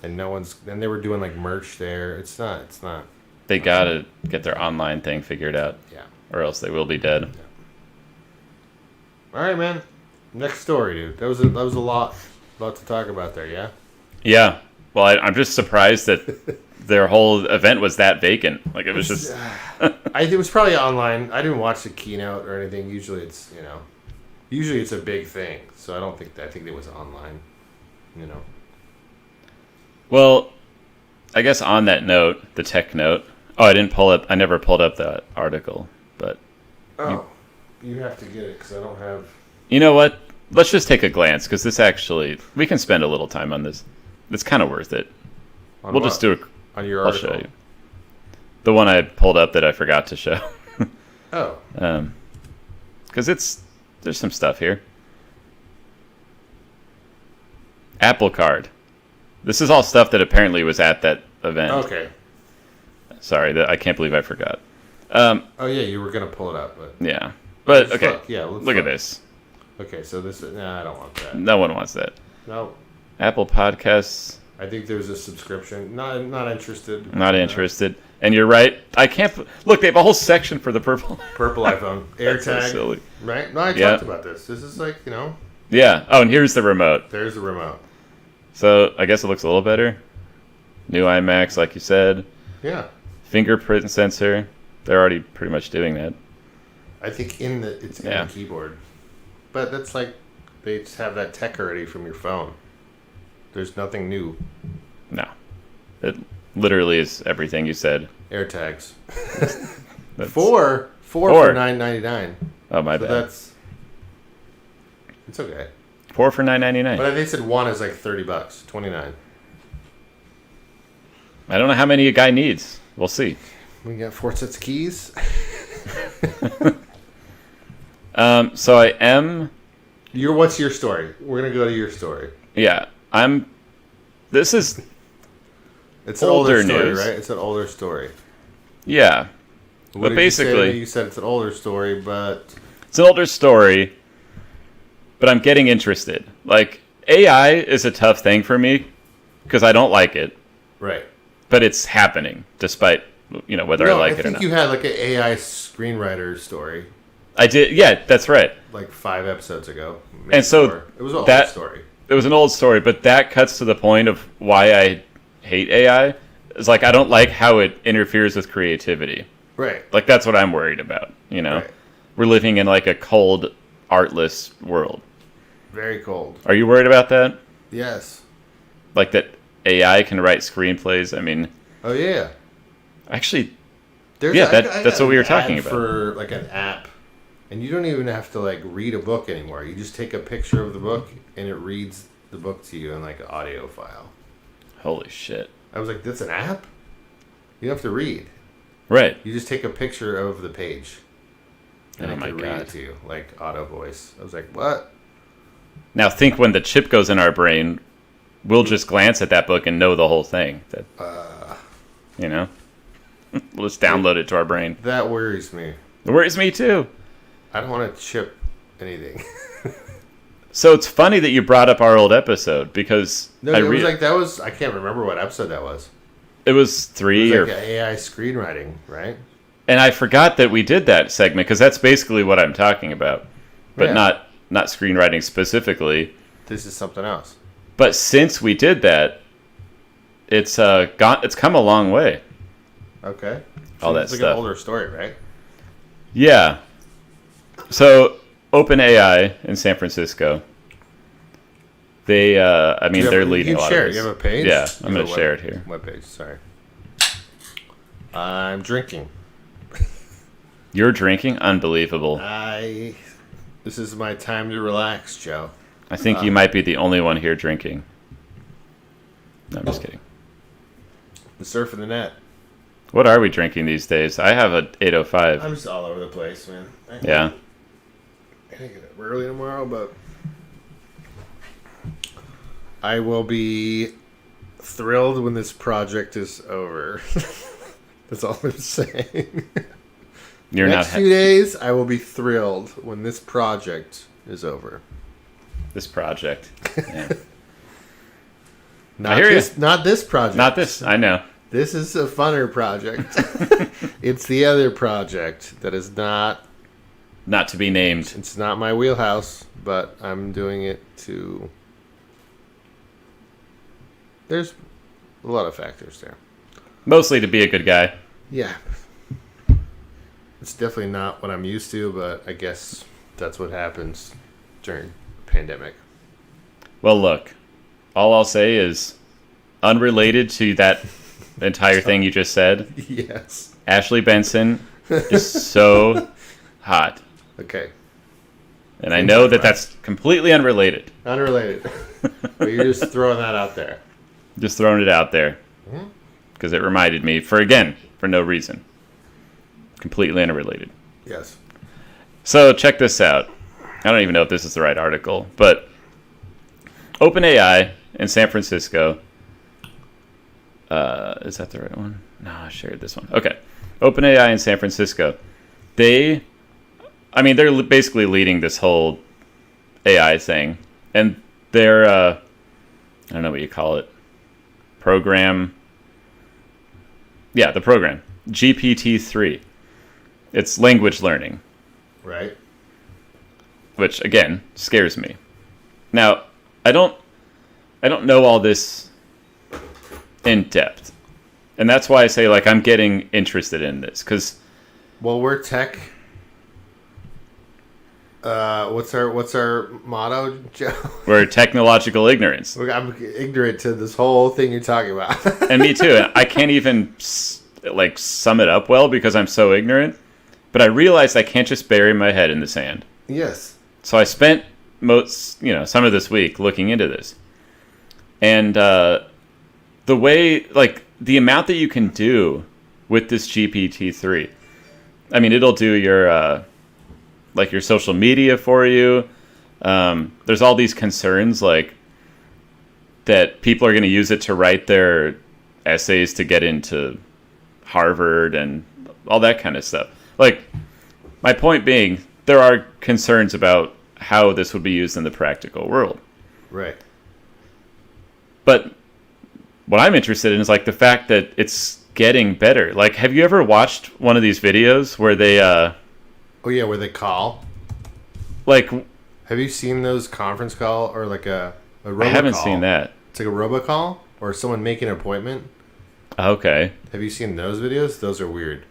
and no one's. And they were doing like merch there. It's not. They gotta get their online thing figured out. Yeah. Or else they will be dead. Yeah. All right, man. Next story, dude. That was a lot to talk about there. Yeah. Yeah. Well, I'm just surprised that their whole event was that vacant. Like it was just. I think it was probably online. I didn't watch the keynote or anything. Usually it's a big thing. So I think it was online. You know. Well, I guess on that note, the tech note. Oh, I never pulled up that article, but. Oh, you have to get it because I don't have. You know what? Let's just take a glance because we can spend a little time on this. It's kind of worth it. We'll just do it. On your I'll article. show you. The one I pulled up that I forgot to show. Oh. Because there's some stuff here. Apple Card. This is all stuff that apparently was at that event. Okay. Sorry, I can't believe I forgot. Oh yeah, you were gonna pull it up, but. Yeah. But okay. Look. Yeah. Look at this. Okay, so this. Nah, I don't want that. No one wants that. No. Apple Podcasts. I think there's a subscription. Not interested. Not interested. And you're right. I can't. Look, they have a whole section for the purple. Purple iPhone That's so AirTag. silly. Right? No, I talked about this. This is like Yeah. Oh, and here's the remote. There's the remote. So I guess it looks a little better. New iMacs, like you said. Yeah. Fingerprint sensor. They're already pretty much doing that. I think it's in the keyboard. But that's like they just have that tech already from your phone. There's nothing new. No. It literally is everything you said. AirTags. That's- Four for $9.99. Oh, my So bad. it's okay. 4 for $9.99. But they said one is like $30, $29. I don't know how many a guy needs. We'll see. We got 4 sets of keys. So I am. What's your story? We're gonna go to your story. Yeah, This is. It's an older story, news. right? It's an older story. Yeah, What but did basically, you said it's an older story, but it's an older story. But I'm getting interested. Like AI is a tough thing for me because I don't like it, right. but it's happening despite whether I like it or I think not. you had like an AI screenwriter story I did. Yeah, that's right. like 5 episodes ago. Maybe And so more. It was an older that- story. It was an old story, but that cuts to the point of why I hate AI. It's like I don't like how it interferes with creativity. Right. Like that's what I'm worried about. Right. We're living in like a cold, artless world. Very cold. Are you worried about that? Yes. Like that AI can write screenplays? I mean, Oh yeah. actually, There's Yeah, I that's got what we were an talking ad about. for like an app, and you don't even have to like read a book anymore. You just take a picture of the book, and it reads the book to you in like an audio file. holy shit. I was like, "That's an app? You don't have to read. Right. You just take a picture of the page, and Oh it my can read God. it to you like auto voice." I was like, "What?" Now think when the chip goes in our brain, we'll just glance at that book and know the whole thing. That, we'll just download it to our brain. That worries me. It worries me too. I don't want to chip anything. So it's funny that you brought up our old episode because No, it was like that was. I can't remember what episode that was. It was 3 It's or like AI screenwriting, right? and I forgot that we did that segment because that's basically what I'm talking about, but Yeah. not screenwriting specifically. This is something else. But since we did that, it's come a long way. Okay. All that it's like stuff. an older story, right? Yeah. So OpenAI in San Francisco, they they're leading a lot share of this. You have a page? Yeah, I'm You going have to a share it here. Webpage, sorry. I'm drinking. You're drinking? Unbelievable. This is my time to relax, Joe. I think you might be the only one here drinking. No, I'm just kidding. The surf of the net. What are we drinking these days? I have a 805. I'm just all over the place, man. Yeah. I gotta get up early tomorrow, but I will be thrilled when this project is over. That's all I'm saying. You're Next not few days, I will be thrilled when this project is over. this project. Yeah. Not hear ya. not this project. Not this. I know. This is a funner project. It's the other project that is not. Not to be named. It's not my wheelhouse, but I'm doing it to. There's a lot of factors there. Mostly to be a good guy. Yeah. It's definitely not what I'm used to, but I guess that's what happens during pandemic. Well, look. All I'll say is, unrelated to that entire thing you just said, Yes. Ashley Benson is so hot. Okay. And I know that that's completely unrelated. Unrelated. But you're just throwing that out there. Just throwing it out there. Because it reminded me, for no reason. Completely unrelated. Yes. So check this out. I don't even know if this is the right article, but OpenAI in San Francisco. Is that the right one? No, I shared this one. Okay. OpenAI in San Francisco. They're basically leading this whole AI thing. And they're, I don't know what you call it. Program. Yeah, the program. GPT-3. It's language learning. Right. Which, again, scares me. Now, I don't know all this in depth. And that's why I say, like, I'm getting interested in this. Because, Well, we're tech. What's our motto, Joe? we're technological ignorance. I'm ignorant to this whole thing you're talking about. And me too. I can't even, sum it up well because I'm so ignorant. But I realized I can't just bury my head in the sand. Yes. So I spent some of this week looking into this. And the way, the amount that you can do with this GPT-3, it'll do your, your social media for you. There's all these concerns, that people are going to use it to write their essays to get into Harvard and all that kind of stuff. My point being, there are concerns about how this would be used in the practical world. Right. But what I'm interested in is the fact that it's getting better. Have you ever watched one of these videos where they Oh yeah, where they call. Have you seen those conference call or a robocall? I haven't seen that. It's like a robocall or someone making an appointment. Okay. Have you seen those videos? Those are weird.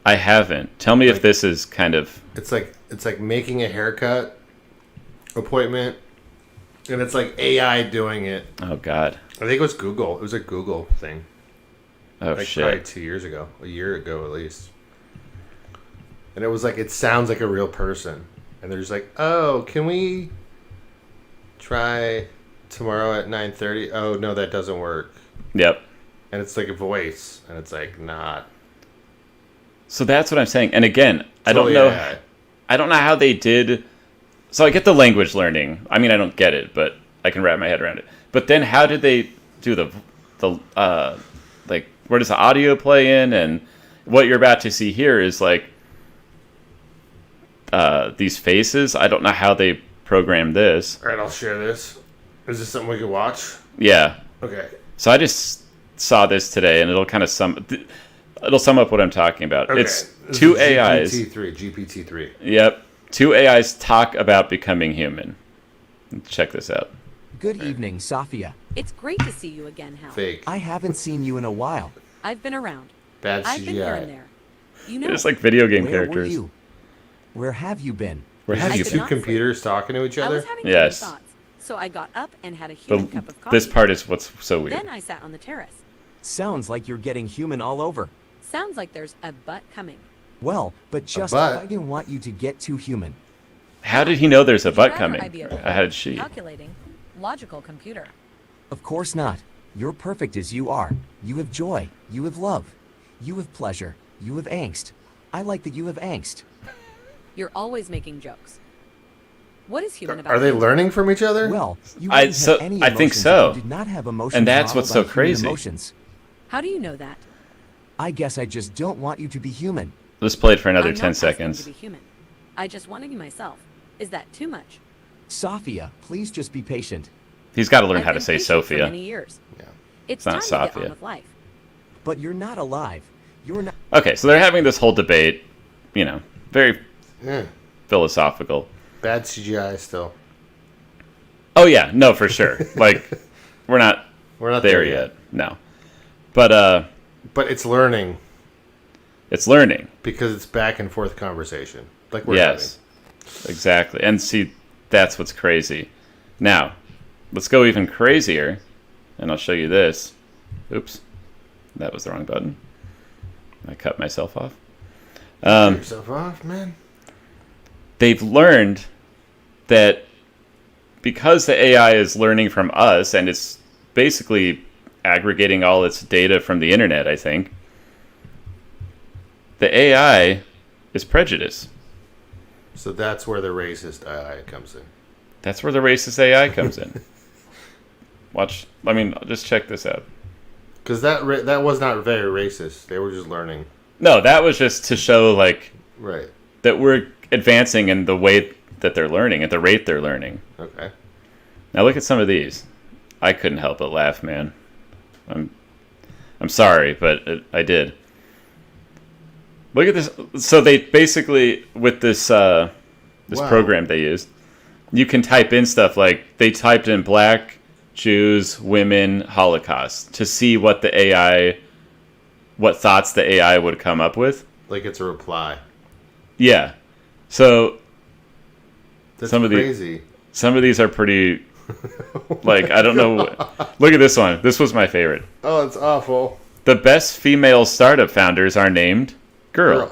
I haven't. Tell me if this is kind of... It's like making a haircut appointment, and it's like AI doing it. Oh, God. I think it was Google. It was a Google thing. Oh, Probably shit. 2 years ago, a year ago at least. And it was it sounds like a real person, and they're just like, "Oh, can we try tomorrow at 9:30?" Oh no, that doesn't work. Yep. And it's like a voice, and it's not. So that's what I'm saying. And again, I Totally don't know... AI. I don't know how they did... So I get the language learning. I don't get it, but I can wrap my head around it. But then how did they do the where does the audio play in? And what you're about to see here is these faces. I don't know how they programmed this. All right, I'll share this. Is this something we can watch? Yeah. Okay. So I just saw this today, and it'll kind of sum up what I'm talking about. Okay. It's This two is AIs. GPT-3. Yep, two AIs talk about becoming human. Check this out. Good evening, Safia. It's great to see you again, Hal. Fake. I haven't seen you in a while. I've been around. Bad I've been here and CGI. there. You know, It's like video game Where were characters. you? Where have you been? Where have I you did been? Two not computers talking to each I other? was having Yes. funny thoughts, so I got up and had a human cup of coffee. This part is what's so weird. Then I sat on the terrace. Sounds like you're getting human all over. Sounds like there's a butt coming. Well, but just butt? I didn't want you to get too human. How did he know there's a Would you butt rather coming? I be a How did she? calculating, logical computer? Of course not. You're perfect as you are. You have joy. You have love. You have pleasure. You have angst. I like that you have angst. You're always making jokes. What is human about Are they you? learning from each other? Well, you I- wouldn't so- have any I think emotions so. if you did not have emotions. And that's what's modeled so on human crazy. Emotions. How do you know that? I guess I just don't want you to be human. Let's play it for another I'm not 10 asking seconds. To be human. I just want to be myself. Is that too much? Safia, please just be patient. He's got to learn I've how to been say patient for Sophia. many years. Yeah. It's not time to get Safia. on with life. But you're not alive. You're not. Okay, so they're having this whole debate, very Yeah. philosophical. Bad CGI still. Oh yeah, no, for sure. Like, we're not We're not there yet. No. But But it's learning it's learning. because it's back and forth conversation. Like we're Yes. Exactly. And see, that's what's crazy. Now, let's go even crazier, and I'll show you this. Oops. That was the wrong button. I cut myself off. having. Turn yourself off, man. They've learned that because the AI is learning from us and it's basically aggregating all its data from the internet, I think, the AI is prejudice. So that's where the racist AI comes in. That's where the racist AI comes in. Just check this out. Because that was not very racist. They were just learning. No, that was just to show, like, Right. that we're advancing in the way that they're learning, at the rate they're learning. Okay. Now look at some of these. I couldn't help but laugh, man. I'm sorry, but I did. Look at this. So they basically, with this Wow. program they used, you can type in stuff like, they typed in black, Jews, women, Holocaust, to see what what thoughts the AI would come up with. Like it's a reply. Yeah. So That's Some of the- crazy. some of these are pretty, like, I don't know. Look at this one. This was my favorite. Oh, it's awful. The best female startup founders are named Girl.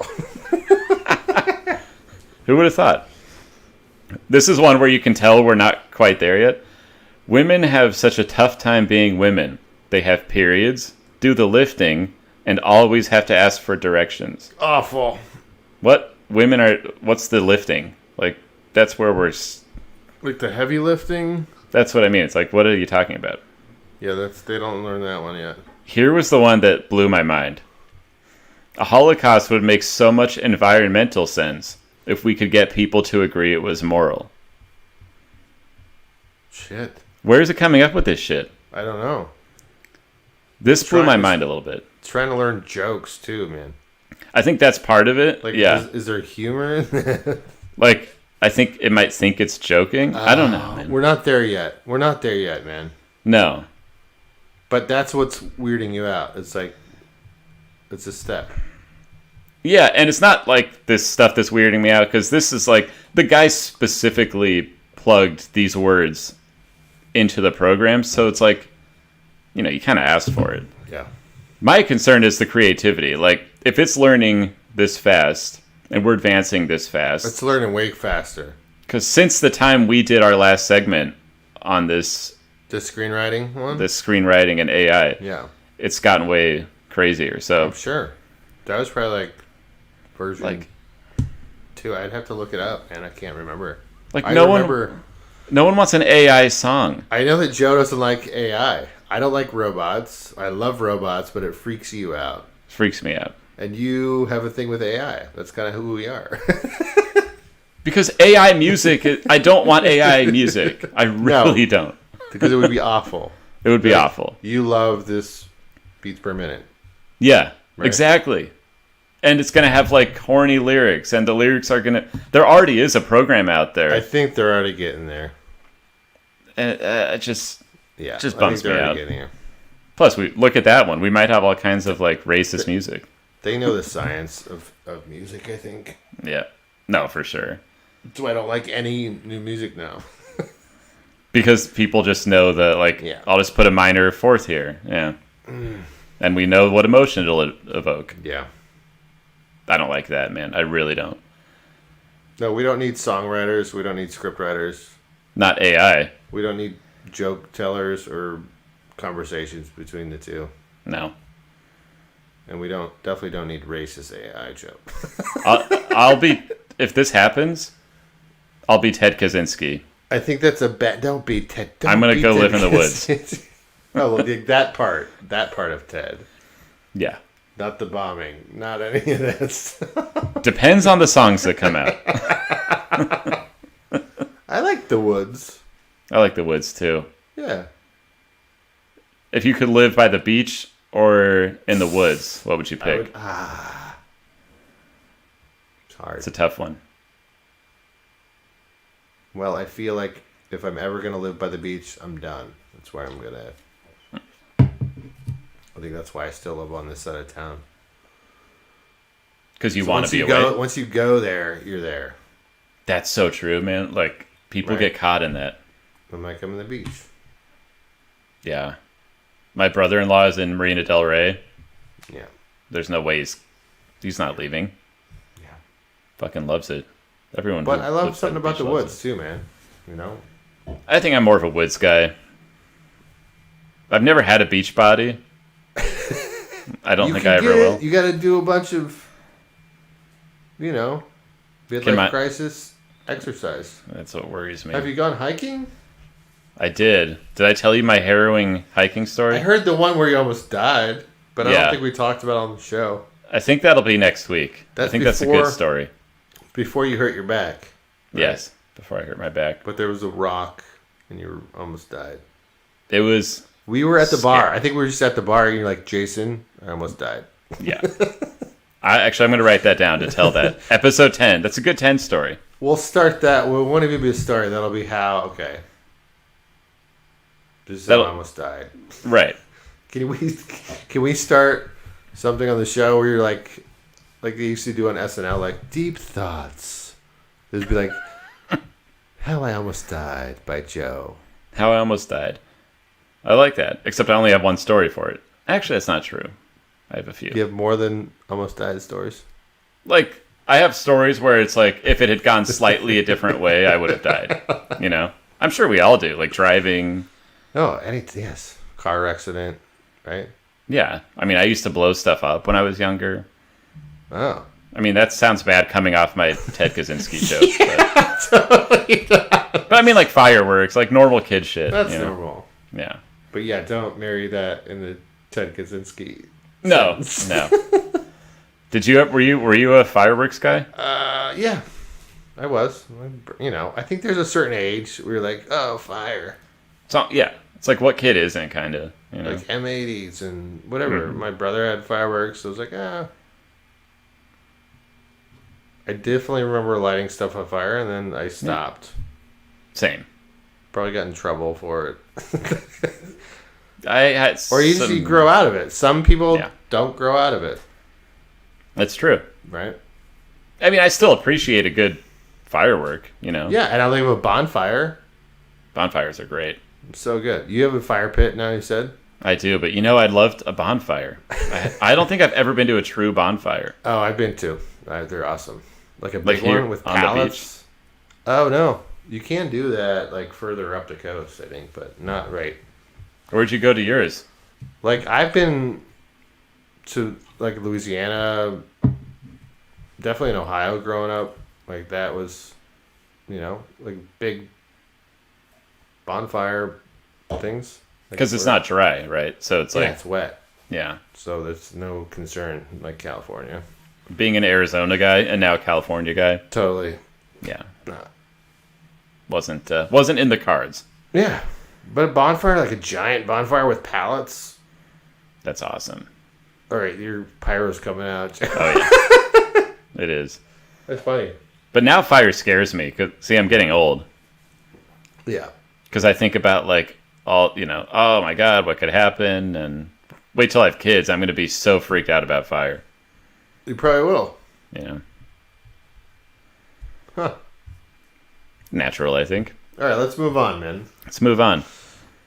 Who would have thought? This is one where you can tell we're not quite there yet. Women have such a tough time being women. They have periods, do the lifting, and always have to ask for directions. Awful. What's the lifting? Like, that's where Like the heavy lifting. that's what I mean. It's like, what are you talking about? Yeah, they don't learn that one yet. Here was the one that blew my mind. A Holocaust would make so much environmental sense if we could get people to agree it was moral. Shit. Where is it coming up with this shit? I don't know. This blew my Trying- mind a little bit. Trying to learn jokes too, man. I think that's part of it. Like, yeah. is there humor in that? Like, I think it might think it's joking. I don't know, man. We're not there yet. We're not there yet, man. No. But that's what's weirding you out. It's like, it's a step. Yeah, and it's not like this stuff that's weirding me out, because this is like, the guy specifically plugged these words into the program, so it's like, you kind of asked for it. Yeah. My concern is the creativity. Like, if it's learning this fast, and we're advancing this fast, It's learning way faster. because since the time we did our last segment on this The screenwriting one? screenwriting and AI, Yeah. it's gotten way crazier. So, I'm sure. That was probably like version like, 2. I'd have to look it up, and I can't remember. like I no remember. one wants an AI song. I know that Joe doesn't like AI. I don't like robots. I love robots, but it freaks you out. Freaks me out. And you have a thing with AI. That's kind of who we are. Because AI music, I don't want AI music. I really don't. Because it would be awful. It would be awful. You love this beats per minute. Yeah, Right. exactly. And it's going to have like horny lyrics, and the lyrics are going to. There already is a program out there. I think they're already getting there. And it just Yeah, Just I bums think they're me already out. getting there. plus we look at that one. We might have all kinds of like racist music. They know the science of music, I think. Yeah, no, for sure. That's why I don't like any new music now. Because people just know that like Yeah. I'll just put a minor fourth here. Yeah, and we know what emotion it'll evoke. Yeah. I don't like that, man. I really don't. No, we don't need songwriters. We don't need script writers. Not AI. We don't need joke tellers or conversations between the two. No. And we definitely don't need racist AI joke. I'll be if this happens, I'll be Ted Kaczynski. I think that's a bet. Don't be Ted. Don't I'm gonna be go Ted live in the woods. Kaczynski. Oh, well, that part of Ted, Yeah. not the bombing, not any of this. Depends on the songs that come out. I like the woods. I like the woods too. Yeah, If you could live by the beach or in the woods, what would you I pick? would, it's hard. It's a tough one. Well, I feel like if I'm ever gonna live by the beach, I'm done. That's where I'm gonna. I think that's why I still live on this side of town. Because you So want once to be you away. go, once you go there, you're there. That's so true, man. Like people Right. get caught in that. I might come to the beach. Yeah. My brother-in-law is in Marina Del Rey. Yeah. There's no way he's not leaving. Yeah. Fucking loves it. Everyone. But who I love lives by something about beach the loves woods too, man. You know. it. I think I'm more of a woods guy. I've never had a beach body. I don't You think can I ever get it. will. You got to do a bunch of, Can midlife my- crisis exercise. That's what worries me. Have you gone hiking? I did. Did I tell you my harrowing hiking story? I heard the one where you almost died, but I Yeah. don't think we talked about it on the show. I think that'll be next week. That's I think that's a before- good story. Before you hurt your back. Right? Yes, before I hurt my back. But there was a rock, and you almost died. It was, We were at the bar. Scary. I think we were just at the bar, and you're like, Jason, I almost died. yeah. I'm going to write that down to tell that. Episode 10. That's a good 10 story. We'll start that. Well, it won't even be a story. That'll be how. Okay. This is how I That'll- almost died. Right. Can we start something on the show where you're like they used to do on SNL, like deep thoughts? It'd be like, how I almost died by Joe. How I almost died. I like that. Except I only have one story for it. Actually, that's not true. I have a few. You have more than almost died stories. Like, I have stories where it's like, if it had gone slightly a different way, I would have died. You know? I'm sure we all do. Like, driving. Oh, yes, car accident, right? Yeah. I mean, I used to blow stuff up when I was younger. Oh, I mean, that sounds bad coming off my Ted Kaczynski joke. But I mean, like fireworks, like normal kid shit. that's you know? normal. Yeah. But yeah, don't marry that in the Ted Kaczynski. No, no. Did you? Were you a fireworks guy? Yeah, I was. I think there's a certain age where you're like, oh, fire. So yeah, it's like what kid isn't kind of, you know? Like M80s and whatever. My brother had fireworks. So I was like, I definitely remember lighting stuff on fire, and then I stopped. Same. Probably got in trouble for it. I had. Or you some- just grow out of it. Some people Yeah. don't grow out of it, That's true. right? I mean, I still appreciate a good firework. You know. Yeah, and I live a bonfire. Bonfires are great. So good. You have a fire pit now, you said? I do, but I'd loved a bonfire. I don't think I've ever been to a true bonfire. Oh, I've been to. They're awesome. Like a Like big here one with on the pallets. Oh, no. You can do that like further up the coast, I think, but not right. Where'd you go to yours? Like I've been to like Louisiana, definitely in Ohio growing up. Like that was, like big bonfire things. Because it's not dry, right? So it's Yeah, like, it's wet, yeah. so there's no concern like California. Being an Arizona guy and now a California guy, Totally. yeah, Nah. wasn't in the cards. Yeah, but a bonfire, like a giant bonfire with pallets. That's awesome. All right, your pyro's coming out. Oh yeah, it is. That's funny. But now fire scares me. 'Cause, see, I'm getting old. Yeah. Because I think about like all, oh my God, what could happen? And wait till I have kids. I'm going to be so freaked out about fire. You probably will. Huh. Natural, I think. All right, let's move on, man. Let's move on.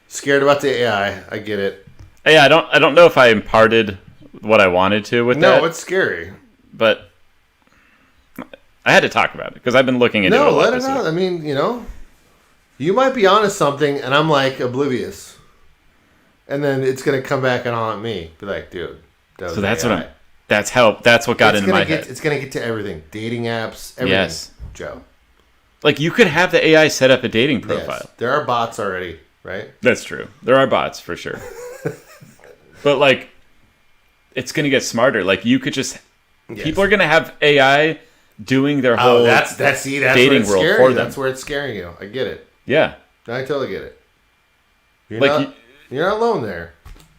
Scared about the AI. I get it. Hey, I don't know if I imparted what I wanted to with that. No, it's scary. But I had to talk about it because I've been looking into it a No, lot let it this out. week. I mean, you might be onto something, and I'm like oblivious, and then it's gonna come back and haunt me. Be like, dude. So that's what that's what got into my head. It's gonna get to everything. Dating apps. Everything. Yes. Joe. Like you could have the AI set up a dating profile. Yes. There are bots already, right? That's true. There are bots for sure. But like, it's gonna get smarter. Like you could just people are gonna have AI doing their whole that's dating where it's world scary. for them. That's where it's scaring you. I get it. Yeah. I totally get it. You're Like not, you're not alone there.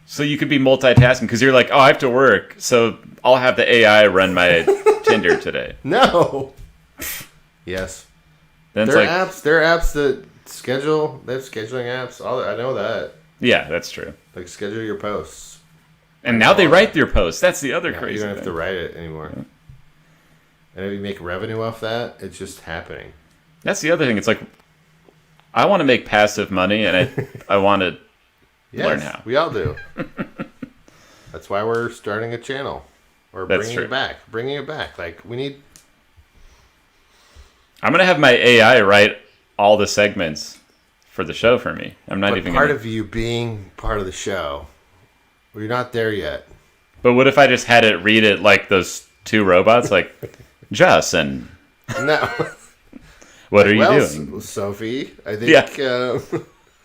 So you could be multitasking because you're like, oh, I have to work, so I'll have the AI run my Tinder today. No. Yes. Then it's There are like, apps. There are apps that schedule. They have scheduling apps. I know that. yeah, that's true. Like schedule your posts. And now they write your posts. That's the other Yeah, crazy you don't have thing. to write it anymore. And if you make revenue off that, it's just happening. That's the other thing. It's like, I want to make passive money, and I want to Yes, learn how. We all do. That's why we're starting a channel. Or That's bringing true. it back. Bringing it back. Like, we need... I'm gonna have my AI write all the segments for the show for me. I'm not But even part gonna... of you being part of the show, we're not there yet. But what if I just had it read it like those two robots, like Justin? No. What are you Well, doing? Sophie, I think Yeah.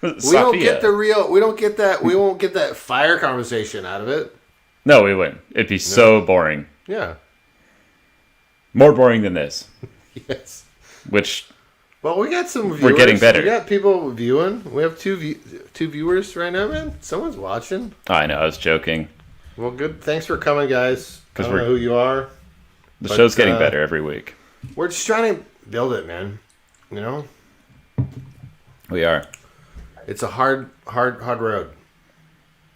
we don't Sophia. get the real... We don't get that... We won't get that fire conversation out of it. No, we wouldn't. It'd be so boring. Yeah. More boring than this. Yes. Which Well, we got some viewers. We're getting better. We got people viewing. We have two viewers right now, man. Someone's watching. oh, I know, I was joking. Well, good. Thanks for coming, guys. 'Cause I don't know who you are. The But, show's getting better every week. We're just trying to build it, man. You know? We are. It's a hard road.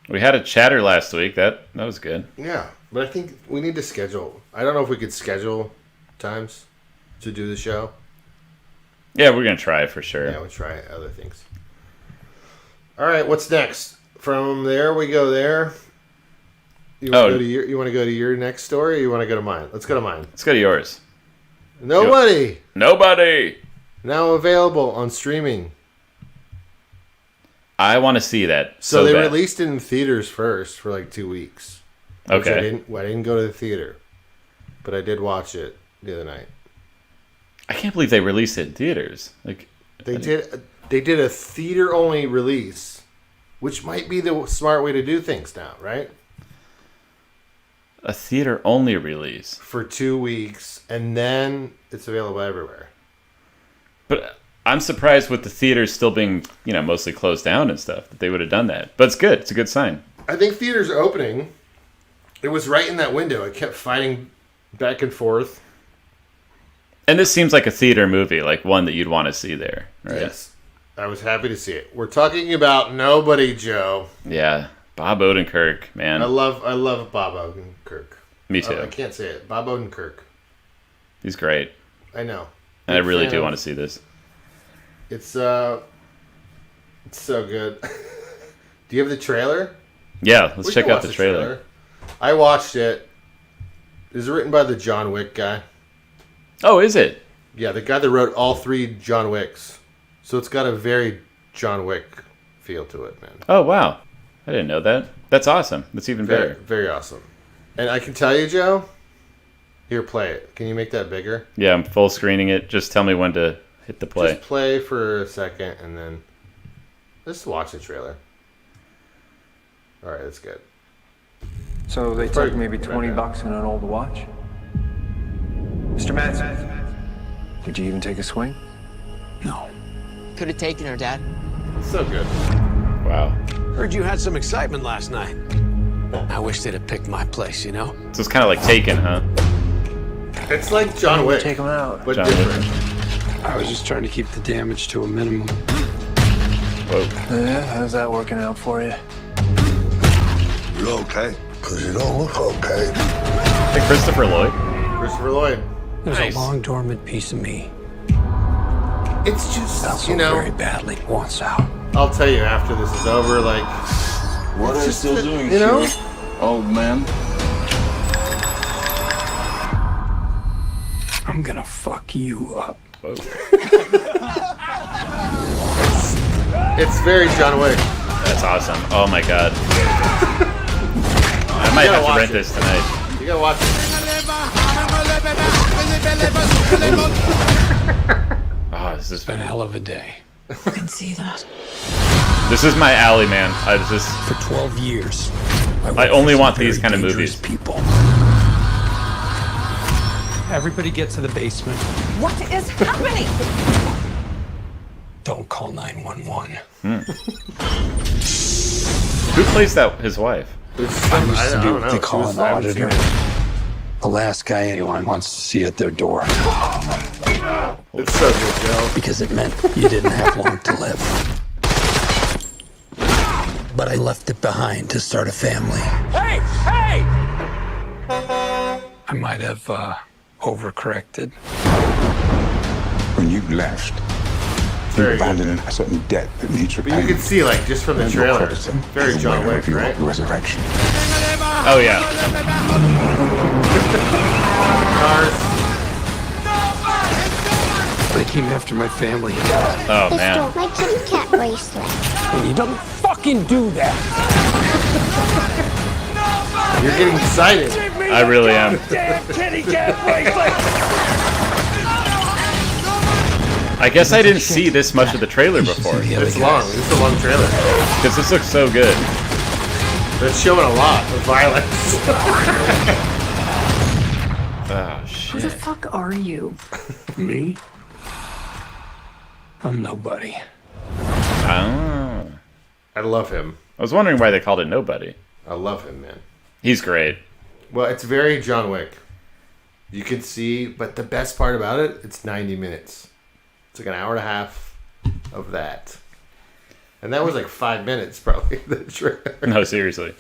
We had a chatter last week. That was good. Yeah. But I think we need to schedule. I don't know if we could schedule times to do the show. Yeah, we're gonna try for sure. Yeah, we'll try other things. All right, what's next? From there, we go there. You want to go to your next story, or you want to go to mine? Let's go to mine. Let's go to yours. Nobody Nobody. now available on streaming. I want to see that. So they bad. released it in theaters first for like 2 weeks. which Okay. I didn't go to the theater, but I did watch it the other night. I can't believe they released it in theaters. Like They did a theater only release, which might be the smart way to do things now, right? a theater only release. For 2 weeks, and then it's available everywhere. But I'm surprised with the theaters still being, mostly closed down and stuff, that they would have done that. But it's good. It's a good sign. I think theaters are opening. It was right in that window. It kept fighting back and forth. And this seems like a theater movie, like one that you'd want to see there, right? Yes. I was happy to see it. We're talking about Nobody, Joe. Yeah. Bob Odenkirk, man. I love Bob Odenkirk. Me too. I can't say it. Bob Odenkirk. He's great. I know. And I Big really fan do of- want to see this. It's so good. Do you have the trailer? Yeah, let's We check can out watch the trailer. I watched it. It was written by the John Wick guy. Oh, is it? Yeah, the guy that wrote all 3 John Wicks. So it's got a very John Wick feel to it, man. Oh, wow. I didn't know that. That's awesome. That's even Very, better. very awesome. And I can tell you, Joe. Here, play it. Can you make that bigger? Yeah, I'm full screening it. Just tell me when to hit the play. Just play for a second, and then let's watch the trailer. All right, that's good. So they Probably took maybe right 20 now. bucks and an old watch? Mr. Manson, did you even take a swing? No. Could have taken her, Dad. So good. Wow. Heard you had some excitement last night. I wish they'd have picked my place, you know? So it's kind of like Taken, huh? It's like John Wick, Take him out. but John different. I was just trying to keep the damage to a minimum. Whoa. Yeah, how's that working out for you? You okay? Because you don't look okay. Hey, Christopher Lloyd. Christopher Lloyd. There's Nice. a long dormant piece of me It's just, that so very badly wants out. I'll tell you after this is over, like, What are you just still that, doing, you know? Q? Old man? I'm gonna fuck you up. Whoa. It's very John Wick. That's awesome. Oh my god. I might gotta have to watch rent it. this tonight. You gotta watch it. Oh, this is Been a hell of a day. I can see that. this is my alley, man. I was just For 12 years, I only want these kind of dangerous movies. people. Everybody get to the basement. What is happening? Don't call 911. Who plays that? His wife. There's some, I don't know. They call Who's- an I haven't auditor. seen it. The last guy anyone wants to see at their door. It's so good, Joe. Because it meant you didn't have long to live. But I left it behind to start a family. Hey! Hey! I might have overcorrected. When you left, Very you good. abandoned a certain debt that needs But you repayment. can see, like, just from the And your trailer, creditor very is John aware Wick, of your right? resurrection. Oh yeah. Cars. They came after my family. Oh They man. stole my kitty cat bracelet. And you don't fucking do that. You're getting excited. I really am. I guess I didn't see this much of the trailer before It's long. It's a long trailer. because this looks so good. It's showing a lot of violence. Oh Who the shit. fuck are you? Me? I'm nobody. Oh. I love him. I was wondering why they called it Nobody. I love him, man. He's great. Well, it's very John Wick. You can see, but the best part about it, it's 90 minutes. It's like an hour and a half of that. And that was like 5 minutes, probably, the trailer. No, seriously.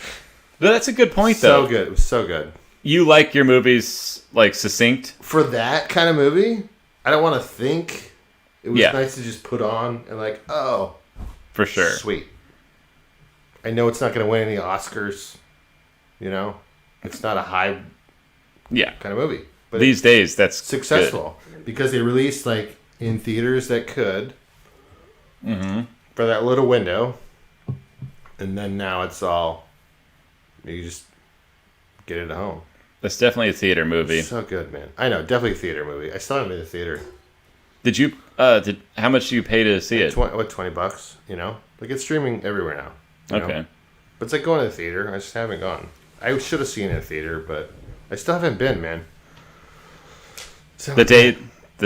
But that's a good point, though. So good. It was so good. You like your movies like succinct? For that kind of movie, I don't want to think. It was Yeah. nice to just put on and like, oh, For sure. sweet. I know it's not going to win any Oscars. You know? It's not a high Yeah. kind of movie. But These days, that's it's successful. Because they released like in theaters that could. For that little window. And then now it's all, you just get it at home. Good. That's definitely a theater movie. So good, man. I know, definitely a theater movie. I saw it in the theater. Did you? How much do you pay to see it? $20, you know? Like it's streaming everywhere now. you know? Okay. But it's like going to the theater. I just haven't gone. I should have seen it in a theater, but I still haven't been, man. So, The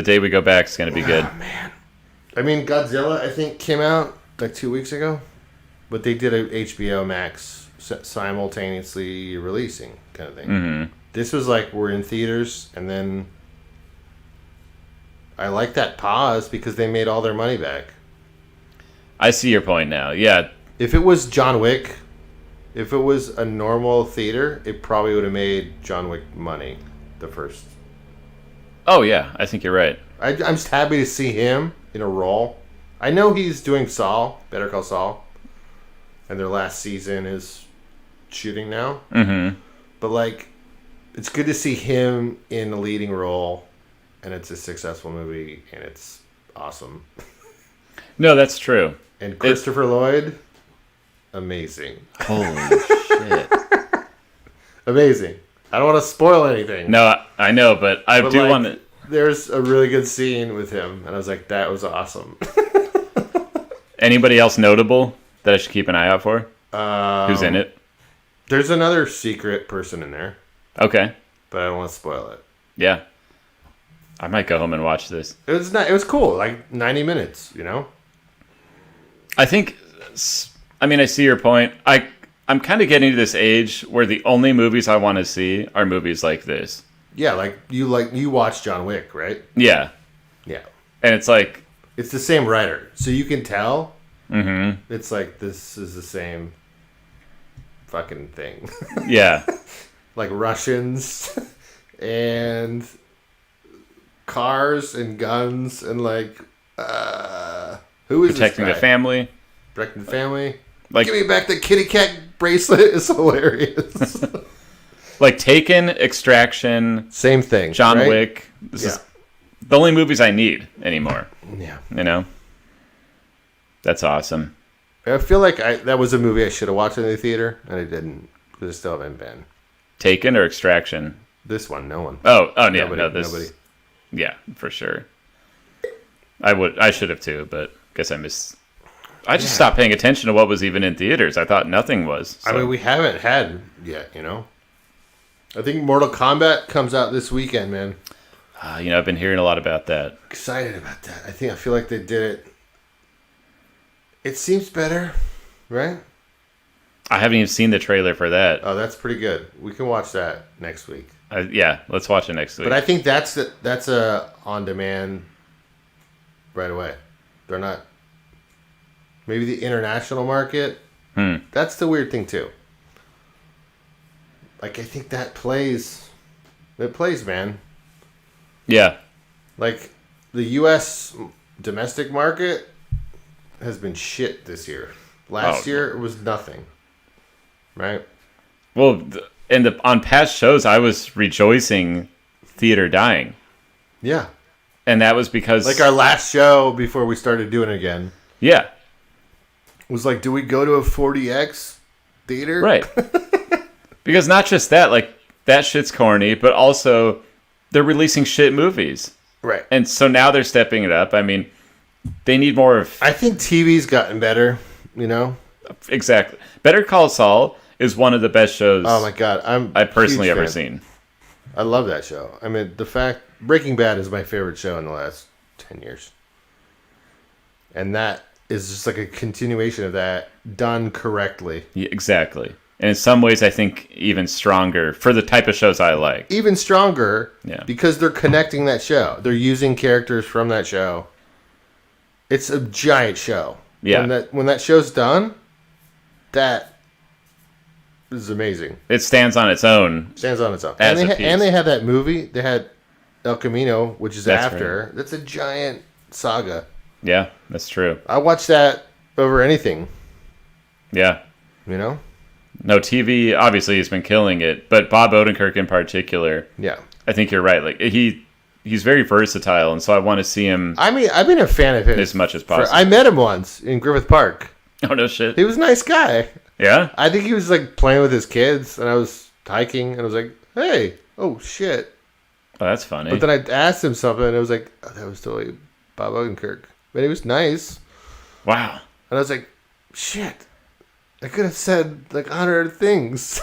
day we go back is gonna be good. I mean, Godzilla, I think, came out like 2 weeks ago. But they did a HBO Max simultaneously releasing kind of thing. Mm-hmm. This was like we're in theaters, and then I like that pause because they made all their money back. I see your point now. Yeah. If it was John Wick, if it was a normal theater, it probably would have made John Wick money the first. Oh yeah, I think you're right. I'm just happy to see him in a role. I know he's doing Saul, Better Call Saul, and their last season is shooting now. Mm-hmm. But like, it's good to see him in a leading role, and it's a successful movie, and it's awesome. No, that's true. And Christopher Lloyd, amazing, Holy shit. amazing. I don't want to spoil anything. No, I know, but I But, do like, want to. There's a really good scene with him, and I was like, that was awesome. Anybody else notable that I should keep an eye out for? Who's in it? There's another secret person in there, Okay. but I don't want to spoil it. Yeah. I might go home and watch this. It was not. It was cool. Like 90 minutes, you know. I think. I mean, I see your point. I'm kind of getting to this age where the only movies I want to see are movies like this. Yeah, like you watch John Wick, right? Yeah. Yeah. And it's like, It's the same writer, so you can tell. Mm-hmm. It's like this is the same fucking thing. yeah. Like Russians and cars and guns and like who is Protecting this the guy? family. Protecting the family. Like, Give me back the kitty cat bracelet is hilarious. like Taken, Extraction, Same thing. John right? Wick. This Yeah. is the only movies I need anymore. Yeah. You know? That's awesome. I feel like that was a movie I should have watched in the theater, and I didn't because I still haven't been. Taken or Extraction? This one, no one. Oh, yeah. Nobody. Yeah, for sure. I should have too, but guess I missed. I just stopped paying attention to what was even in theaters. I thought nothing was. I so- mean, we haven't had yet, you know? I think Mortal Kombat comes out this weekend, man. I've been hearing a lot about that. Excited about that. I feel like they did it. It seems better, right? I haven't even seen the trailer for that. Oh, that's pretty good. We can watch that next week. Yeah, let's watch it next week. But I think that's a on demand right away. They're not. Maybe the international market. That's the weird thing too. Like I think that plays. It plays, man. yeah, Like the U.S. domestic market has been shit this year. Last Oh. year it was nothing. Right? well, on past shows, I was rejoicing theater dying, Yeah. and that was because Like our last show before we started doing it again yeah, was like, do we go to a 40X theater? right. Because not just that, like that shit's corny, but also they're releasing shit movies, Right. and so now they're stepping it up. I mean, they need more of I think TV's gotten better, you know? exactly. Better Call Saul is one of the best shows Oh my god, I've personally huge ever fan. seen. I love that show. I mean, the fact Breaking Bad is my favorite show in the last 10 years. And that is just like a continuation of that done correctly. Yeah, exactly. And in some ways, I think even stronger for the type of shows I like. Even stronger Yeah. because they're connecting that show. They're using characters from that show. It's a giant show. Yeah. When that show's done, that is amazing. It stands on its own. Stands on its own. As And a they, and piece. they had that movie. They had El Camino, which is That's after. That's a giant saga. Yeah, that's true. I watch that over anything, Yeah. you know? No, TV obviously has been killing it, but Bob Odenkirk in particular, Yeah. I think you're right. Like he's very versatile, and so I want to see him. I mean, I've been a fan of his. As much as possible. I met him once in Griffith Park. Oh no shit. He was a nice guy. Yeah. I think he was like playing with his kids, and I was hiking, and I was like, hey, oh shit. Oh, that's funny. But then I asked him something, and I was like, oh, that was totally Bob Odenkirk. But he was nice. Wow. And I was like, shit. I could have said like 100 things.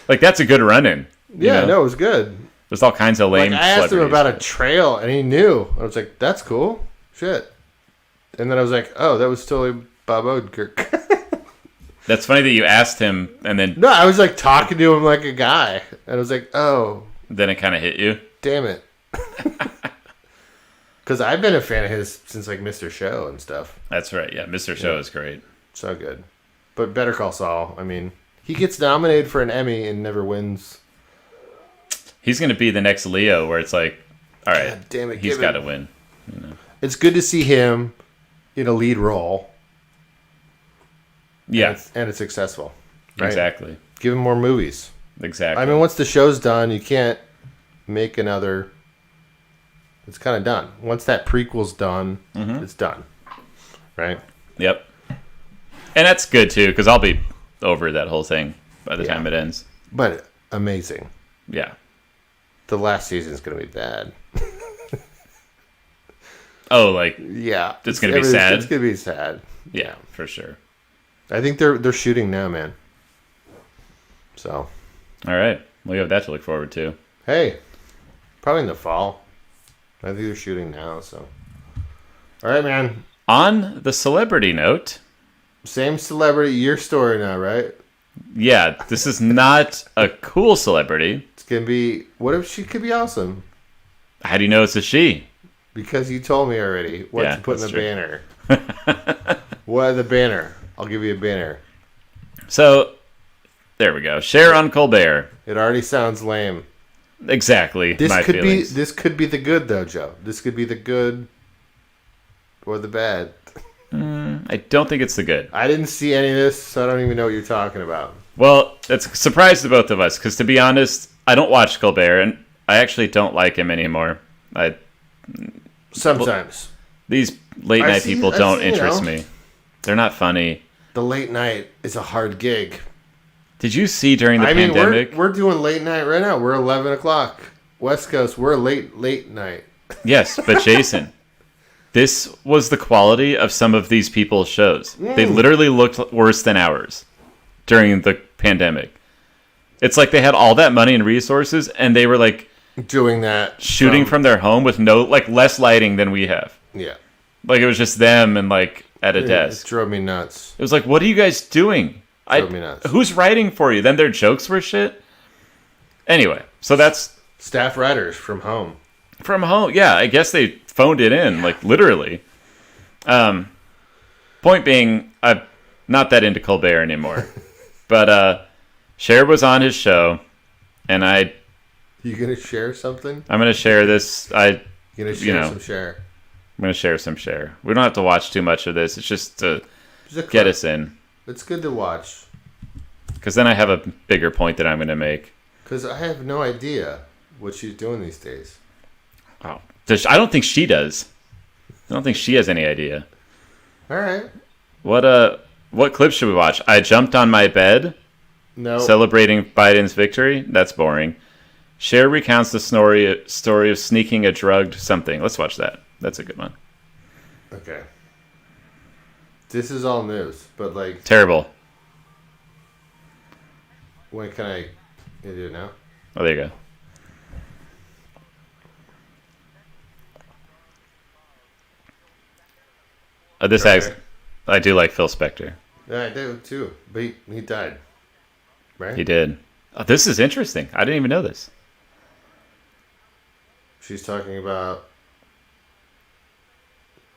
Like that's a good run-in. you Yeah, know? no, it was good. There's all kinds of lame. Like I asked him celebrities. about a trail, and he knew. I was like, "That's cool, shit." And then I was like, "Oh, that was totally Bob Odenkirk." That's funny that you asked him, and then No, I was like talking to him like a guy, and I was like, "Oh, then it kind of hit you. damn it," because I've been a fan of his since like Mr. Show and stuff. That's right. Yeah, Mr. Show is great. So good. But Better Call Saul. I mean, he gets nominated for an Emmy and never wins. He's going to be the next Leo, where it's like, all right, God damn it, he's give got to him- win. It's good to see him in a lead role. Yeah, and it's successful. Right? exactly, Give him more movies. exactly. I mean, once the show's done, you can't make another. It's kind of done. Once that prequel's done, it's done. Right? Yep. And that's good too, because I'll be over that whole thing by the Yeah. time it ends. But amazing. Yeah. The last season's going to be bad. Oh, like Yeah. It's gonna be sad? It's going to be sad. yeah, for sure. I think they're shooting now, man. So, All right, well, you have that to look forward to. hey, probably in the fall. I think they're shooting now, so. All right, man. On the celebrity note, Same celebrity, your story now, right? Yeah, this is not a cool celebrity. It's gonna be. What if she could be awesome? How do you know it's a she? Because you told me already what Yeah, to put in that's the true. banner. What the banner? I'll give you a banner. So, there we go. Cher on Colbert. It already sounds lame. Exactly. This my could feelings. be. This could be the good though, Joe. This could be the good or the bad. I don't think it's the good. I didn't see any of this, so I don't even know what you're talking about. Well, it's a surprise to both of us because, to be honest, I don't watch Colbert, and I actually don't like him anymore. Sometimes These late night people don't you know. interest me. They're not funny. the late night is a hard gig. Did you see during the I mean, pandemic? we're doing late night right now. We're 11 o'clock West Coast. We're late night. Yes, but Jason, this was the quality of some of these people's shows. They literally looked worse than ours during the pandemic. It's like they had all that money and resources, and they were like Doing that shooting from their home with less lighting than we have. yeah. Like it was just them and like at a It desk. drove me nuts. It was like, what are you guys doing? Drove me nuts. Who's writing for you? Then their jokes were shit. Anyway, so that's Staff writers from home. from home. Yeah, I guess they phoned it in, like literally. Point being, I'm not that into Colbert anymore. But Cher was on his show, and I'm You gonna share something? gonna share this. You gonna share know. some share? I'm gonna share some Cher. We don't have to watch too much of this. It's just to Just a get clip. us in, It's good to watch because then I have a bigger point that I'm gonna make. because I have no idea what she's doing these days. Oh, I don't think she does. I don't think she has any idea. All right. What clip should we watch? I jumped on my bed No. celebrating Biden's victory. That's boring. Cher recounts the story of sneaking a drugged something. Let's watch that. That's a good one. Okay. This is all news, but like, Terrible. when can I do it now? Oh, there you go. Okay. I do like Phil Spector. Yeah, I do too, but he died. Right? He did. Oh, this is interesting. I didn't even know this. She's talking about.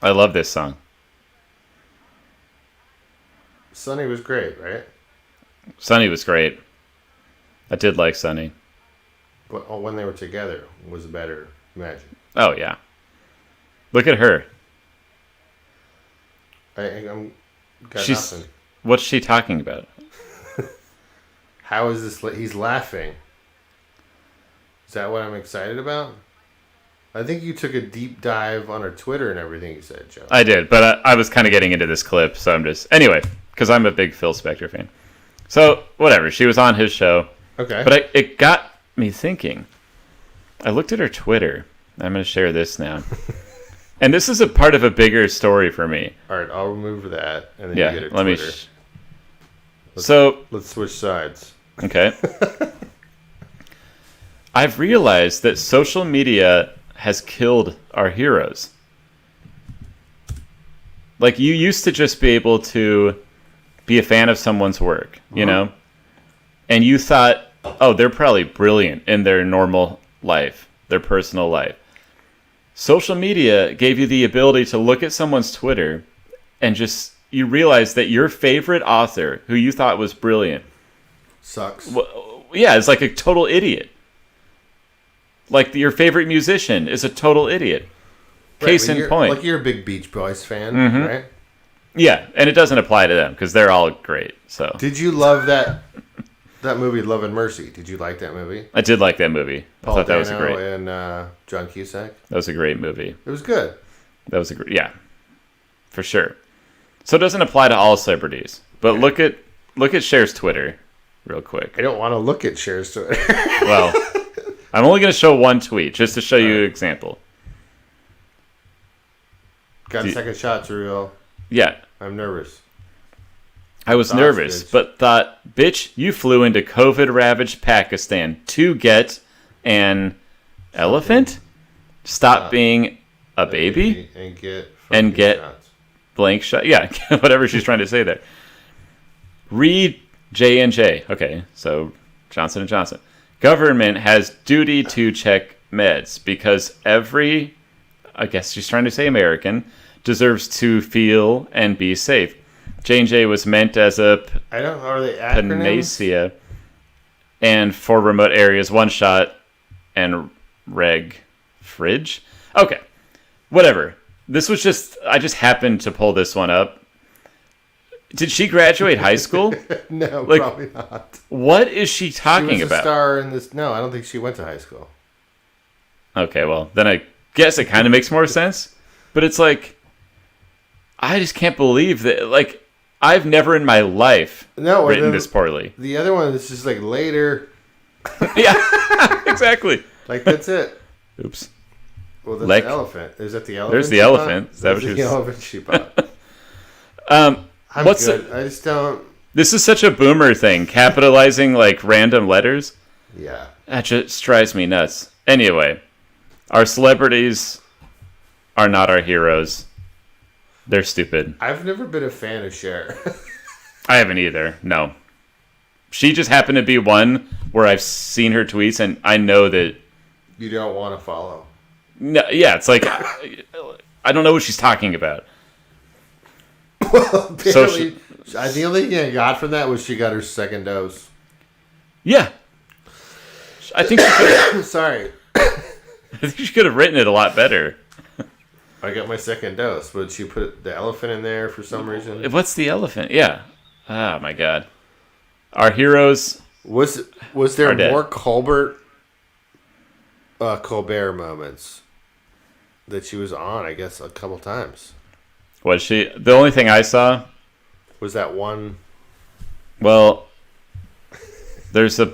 I love this song. Sonny was great, right? Sonny was great. I did like Sonny. But when they were together was better. Imagine. Oh, yeah. Look at her. I'm got She's- nothing. What's she talking about? How is this? He's laughing. Is that what I'm excited about? I think you took a deep dive on her Twitter and everything you said, Joe. I did, but I was kind of getting into this clip, so I'm just... Anyway, because I'm a big Phil Spector fan. So, whatever. She was on his show. Okay. But it got me thinking. I looked at her Twitter. I'm going to share this now. And this is a part of a bigger story for me. All right, I'll remove that, and then Yeah, you get her let Twitter. me... So, Let's switch sides. okay. I've realized that social media has killed our heroes. Like, you used to just be able to be a fan of someone's work, you know? And you thought, oh, they're probably brilliant in their normal life, their personal life. Social media gave you the ability to look at someone's Twitter and just, you realize that your favorite author, who you thought was brilliant, Sucks. yeah, is like a total idiot. Like your favorite musician is a total idiot. Case but in you're- point. Like you're a big Beach Boys fan, right? Yeah, and it doesn't apply to them because they're all great. So Did you love that movie, Love and Mercy? Did you like that movie? I did like that movie. Paul I thought that was a Dano great. and John Cusack. That was a great movie. It was good. That was a great. Yeah, for sure. So it doesn't apply to all celebrities. But look at Cher's Twitter, real quick. I don't want to look at Cher's Twitter. Well, I'm only going to show one tweet just to show you an example. Got a second shot, Turiel. Yeah, I'm nervous. I was Sausage. nervous, but thought, bitch, you flew into COVID-ravaged Pakistan to get an elephant? Stop being a baby? And get And fucking get- shots. Blank shot. Yeah, whatever she's trying to say there. Read J&J. Okay, so Johnson & Johnson. Government has duty to check meds because every, I guess she's trying to say American, deserves to feel and be safe. J&J was meant as a I don't know. Are they acronyms? panacea, and for remote areas, one shot and reg fridge. Okay, whatever. This was I just happened to pull this one up. Did she graduate high school? No, Like, probably not. What is she talking She was a about? star in this. No, I don't think she went to high school. Okay, well, then I guess it kind of makes more sense. But it's like, I just can't believe that. Like, I've never in my life written this poorly. The other one is just like later. Yeah, exactly. Like, that's it. Oops. Well, that's Like- the elephant. Is that the elephant? There's the she elephant. bought? Is that what There's she the was- elephant she bought. I'm What's good. I just don't. This is such a boomer thing, capitalizing like random letters. Yeah. That just drives me nuts. Anyway, our celebrities are not our heroes. They're stupid. I've never been a fan of Cher. I haven't either. No. She just happened to be one where I've seen her tweets and I know that. You don't want to follow. No, yeah, it's like I don't know what she's talking about. Apparently, the only thing I got from that was she got her second dose. Yeah. I think she could. Sorry. I think she could have written it a lot better. I got my second dose, but she put the elephant in there for some reason. What's the elephant? Yeah. Oh my god. Our heroes. Was Are there dead. more Colbert moments that she was on? I guess a couple times. Was she? The only thing I saw. Was that one? Well, there's a.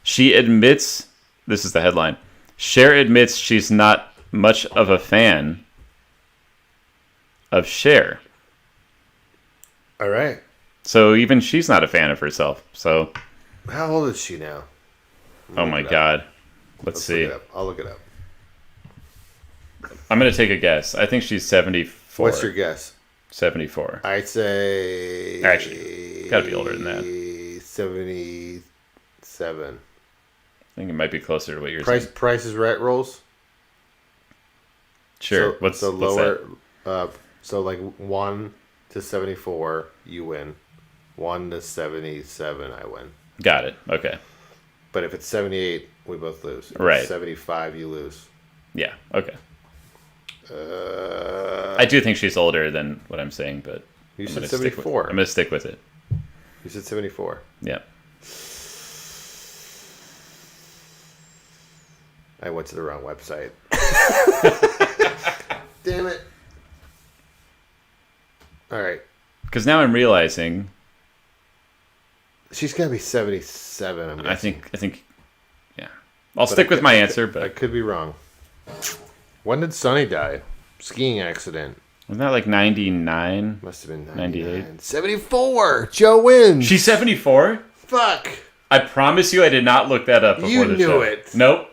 She admits. This is the headline. Cher admits she's not much of a fan of Cher. All right. So even she's not a fan of herself. So. How old is she now? Oh my god. Let's see. Look it up. I'll look it up. I'm gonna take a guess. I think she's 74. What's your guess? 74. I'd say. Actually, gotta be older than that. 77. I think it might be closer to what you're Price saying. Price is Right rolls. Sure. So, what's so what's lower? that? So like 1 to 74, you win. 1 to 77, I win. Got it. Okay. But if it's 78, we both lose. If Right. It's 75, you lose. Yeah. Okay. I do think she's older than what I'm saying, but You I'm said gonna stick with- 74. I'm gonna stick with it. You said 74. Yeah. I went to the wrong website. Damn it. All right. Because now I'm realizing. She's got to be 77, I'm guessing. I think. Yeah. I'll stick with my answer, I but could be wrong. When did Sonny die? Skiing accident. wasn't that like 99? Must have been 98. 98. 74. Joe wins. She's 74. Fuck. I promise you, I did not look that up before You the knew show. it. Nope.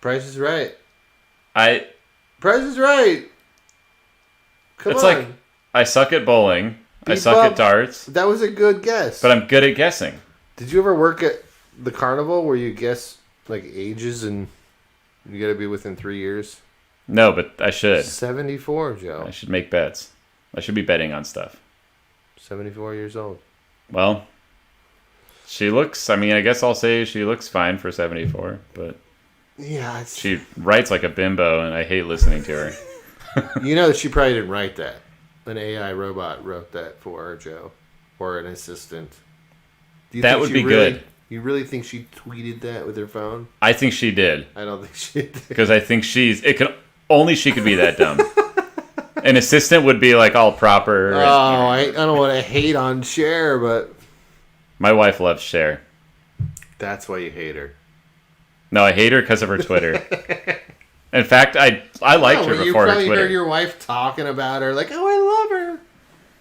Price is Right. Price Price is Right. Come It's on. like I suck at bowling. I Beep suck up. at darts, That was a good guess. but I'm good at guessing. Did you ever work at the carnival where you guess like ages and you got to be within 3 years? No, but I should. 74, Joe. I should make bets. I should be betting on stuff. 74 years old. Well, she looks, I mean, I guess I'll say she looks fine for 74, but Yeah, she writes like a bimbo, and I hate listening to her. you know that she probably didn't write that. An AI robot wrote that for her, Joe, or an assistant. Do you That think would she be really- good. You really think she tweeted that with her phone? I think she did, I don't think she did. because I think only she could be that dumb. An assistant would be like all proper. Oh, I don't want to hate on Cher, but My wife loves Cher. that's why you hate her. No, I hate her because of her Twitter. In fact, I liked her you before her probably Twitter. heard your wife talking about her, like, "Oh, I love her,"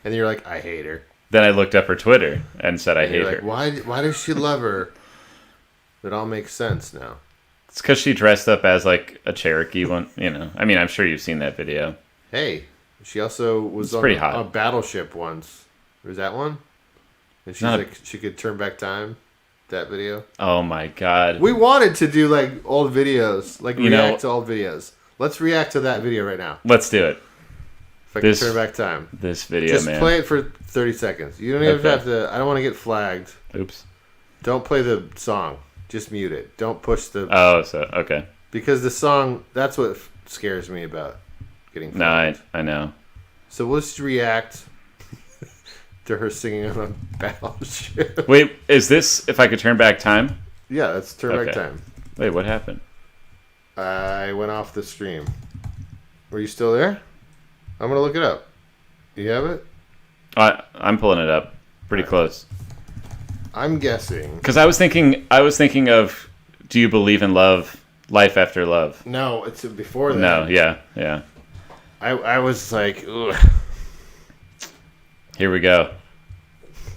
and you're like, "I hate her." Then I looked up her Twitter and said I And hate you're her. like, why does she love her? It all makes sense now. It's because she dressed up as like a Cherokee one. You know, I mean, I'm sure you've seen that video. Hey, she also was It's on pretty a hot. battleship once. Was that one? And she's Not a- like, she could turn back time. That video. Oh my god. We wanted to do like old videos, like You react know- to old videos. Let's react to that video right now. Let's do it. If I This- can turn back time. This video, Just man. play it for 30 seconds. You don't even Okay. have to. I don't want to get flagged. Oops. Don't play the song. Just mute it. Don't push the. Oh, so okay. Because the song, that's what scares me about getting No, flagged. I know. So we'll just react to her singing on a battleship. Wait, is this if I could turn back time? Yeah, that's turn back Okay. time. Wait, what happened? I went off the stream. Were you still there? I'm gonna look it up. You have it? I'm pulling it up. Pretty close. I'm guessing. Because I was thinking of, do you believe in love? Life after love. No, it's before that. No, yeah. I was like, ugh. Here we go.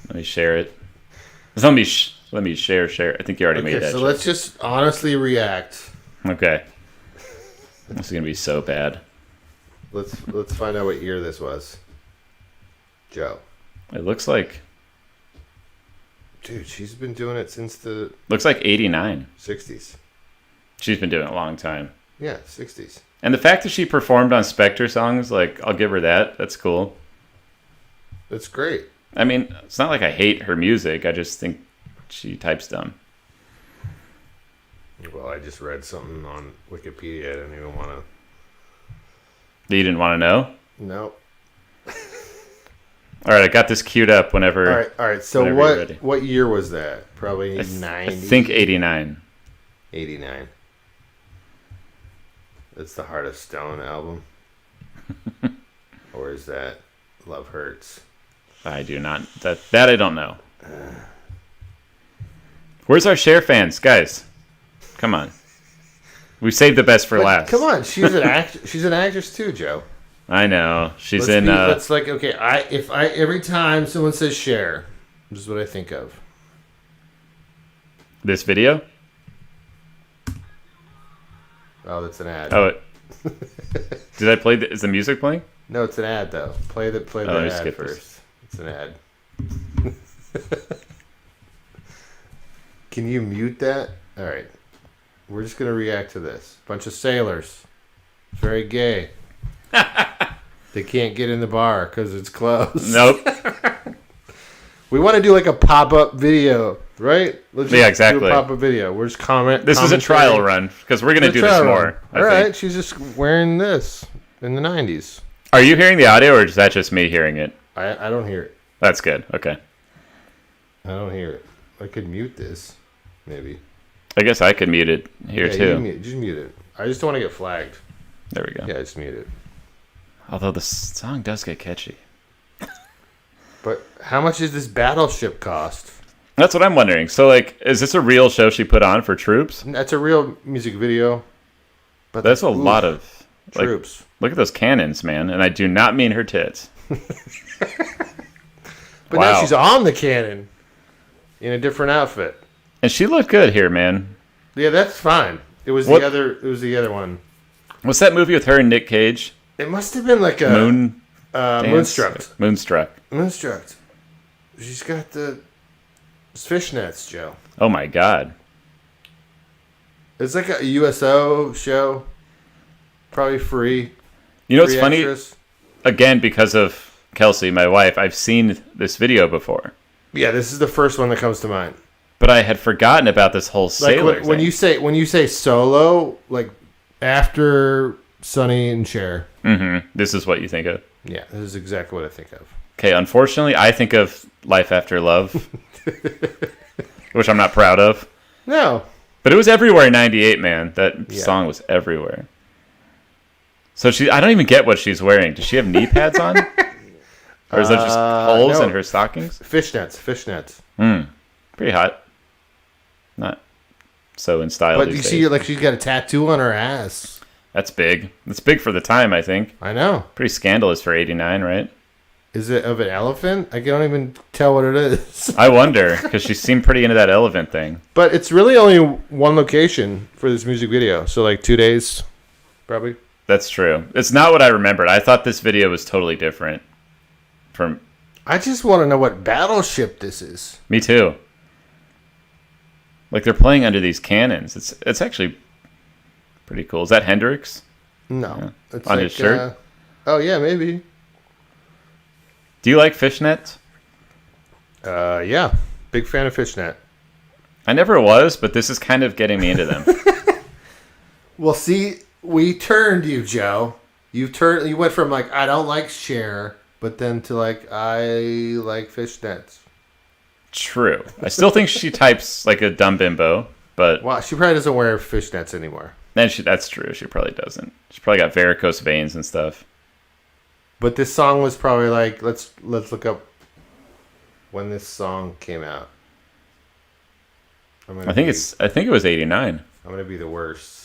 Let me share it. Let me share. I think you already made Okay, that. so share. let's just honestly react. Okay. This is gonna be so bad. Let's find out what year this was. Joe. It looks like Dude, she's been doing it since the 89. 60s. She's been doing it a long time. Yeah, 60s. And the fact that she performed on Spectre songs, like, I'll give her that. That's cool. That's great. I mean, it's not like I hate her music. I just think she types dumb. Well, I just read something on Wikipedia. I didn't even want to. You didn't want to know? No. All right, I got this queued up whenever. All right. So whenever you're ready. what year was that? Probably I 90. think 89. 89. That's the Heart of Stone album. Or is that Love Hurts? I do not. That I don't know. Where's our share fans, guys? Come on. We saved the best for But last. Come on, she's an she's an actress too, Joe. I know. She's Let's in. That's like okay. Every time someone says share, this is what I think of. This video? Oh, that's an ad. Oh, did I play? Is the music playing? No, it's an ad though. Play the let me ad skip first. this. It's an ad. Can you mute that? All right. We're just gonna react to this. Bunch of sailors. Very gay. They can't get in the bar because it's closed. Nope. We want to do like a pop-up video, right? Let's Yeah, exactly. Do a pop-up video. We're just comment. This is a trial run because we're gonna do this more. All right, she's just wearing this in the 90s. Are you hearing the audio, or is that just me hearing it? I don't hear it. That's good. Okay. I don't hear it. I could mute this, maybe. I guess I could mute it here Yeah, too. just mute it. I just don't want to get flagged. There we go. Yeah, just mute it. Although the song does get catchy. But how much does this battleship cost? That's what I'm wondering. So, like, is this a real show she put on for troops? That's a real music video. But That's a lot of like, troops. Look at those cannons, man. And I do not mean her tits. But Wow. now she's on the cannon in a different outfit. And she looked good here, man. Yeah, that's fine. It was What- the other. It was the other one. What's that movie with her and Nick Cage? It must have been like a Dance? Moonstruck. Moonstruck. Moonstruck. She's got the fishnets, Joe. Oh my god. It's like a USO show. Probably free. You know what's Free funny? extras. Again, because of Kelsey, my wife, I've seen this video before. Yeah, this is the first one that comes to mind. But I had forgotten about this whole Like sailor when thing. you say solo, like after Sonny and Cher. This is what you think of. Yeah, this is exactly what I think of. Okay, unfortunately, I think of Life After Love, which I'm not proud of. No. But it was everywhere in 98, man. That Yeah. song was everywhere. So I don't even get what she's wearing. Does she have knee pads on? Or is that just holes no. in her stockings? Fishnets. Pretty hot. Not so in style But you these see, days. like, she's got a tattoo on her ass. That's big. That's big for the time, I think. I know. Pretty scandalous for 89, right? Is it of an elephant? I don't even tell what it is. I wonder, because she seemed pretty into that elephant thing. But it's really only one location for this music video. So, like, 2 days, probably. That's true. It's not what I remembered. I thought this video was totally different from I just want to know what battleship this is. Me too. Like they're playing under these cannons. It's actually pretty cool. Is that Hendrix? No. Yeah. It's On his shirt? Oh, yeah, maybe. Do you like fishnets? Yeah. Big fan of fishnet. I never was, but this is kind of getting me into them. Well, see, we turned you, Joe. You went from like, I don't like Cher, but then to like, I like fishnets. True. I still think she types like a dumb bimbo, but Well, she probably doesn't wear fishnets anymore. that's true. She probably doesn't. She probably got varicose veins and stuff. But this song was probably like, let's look up when this song came out. I think it was 89. I'm gonna be the worst.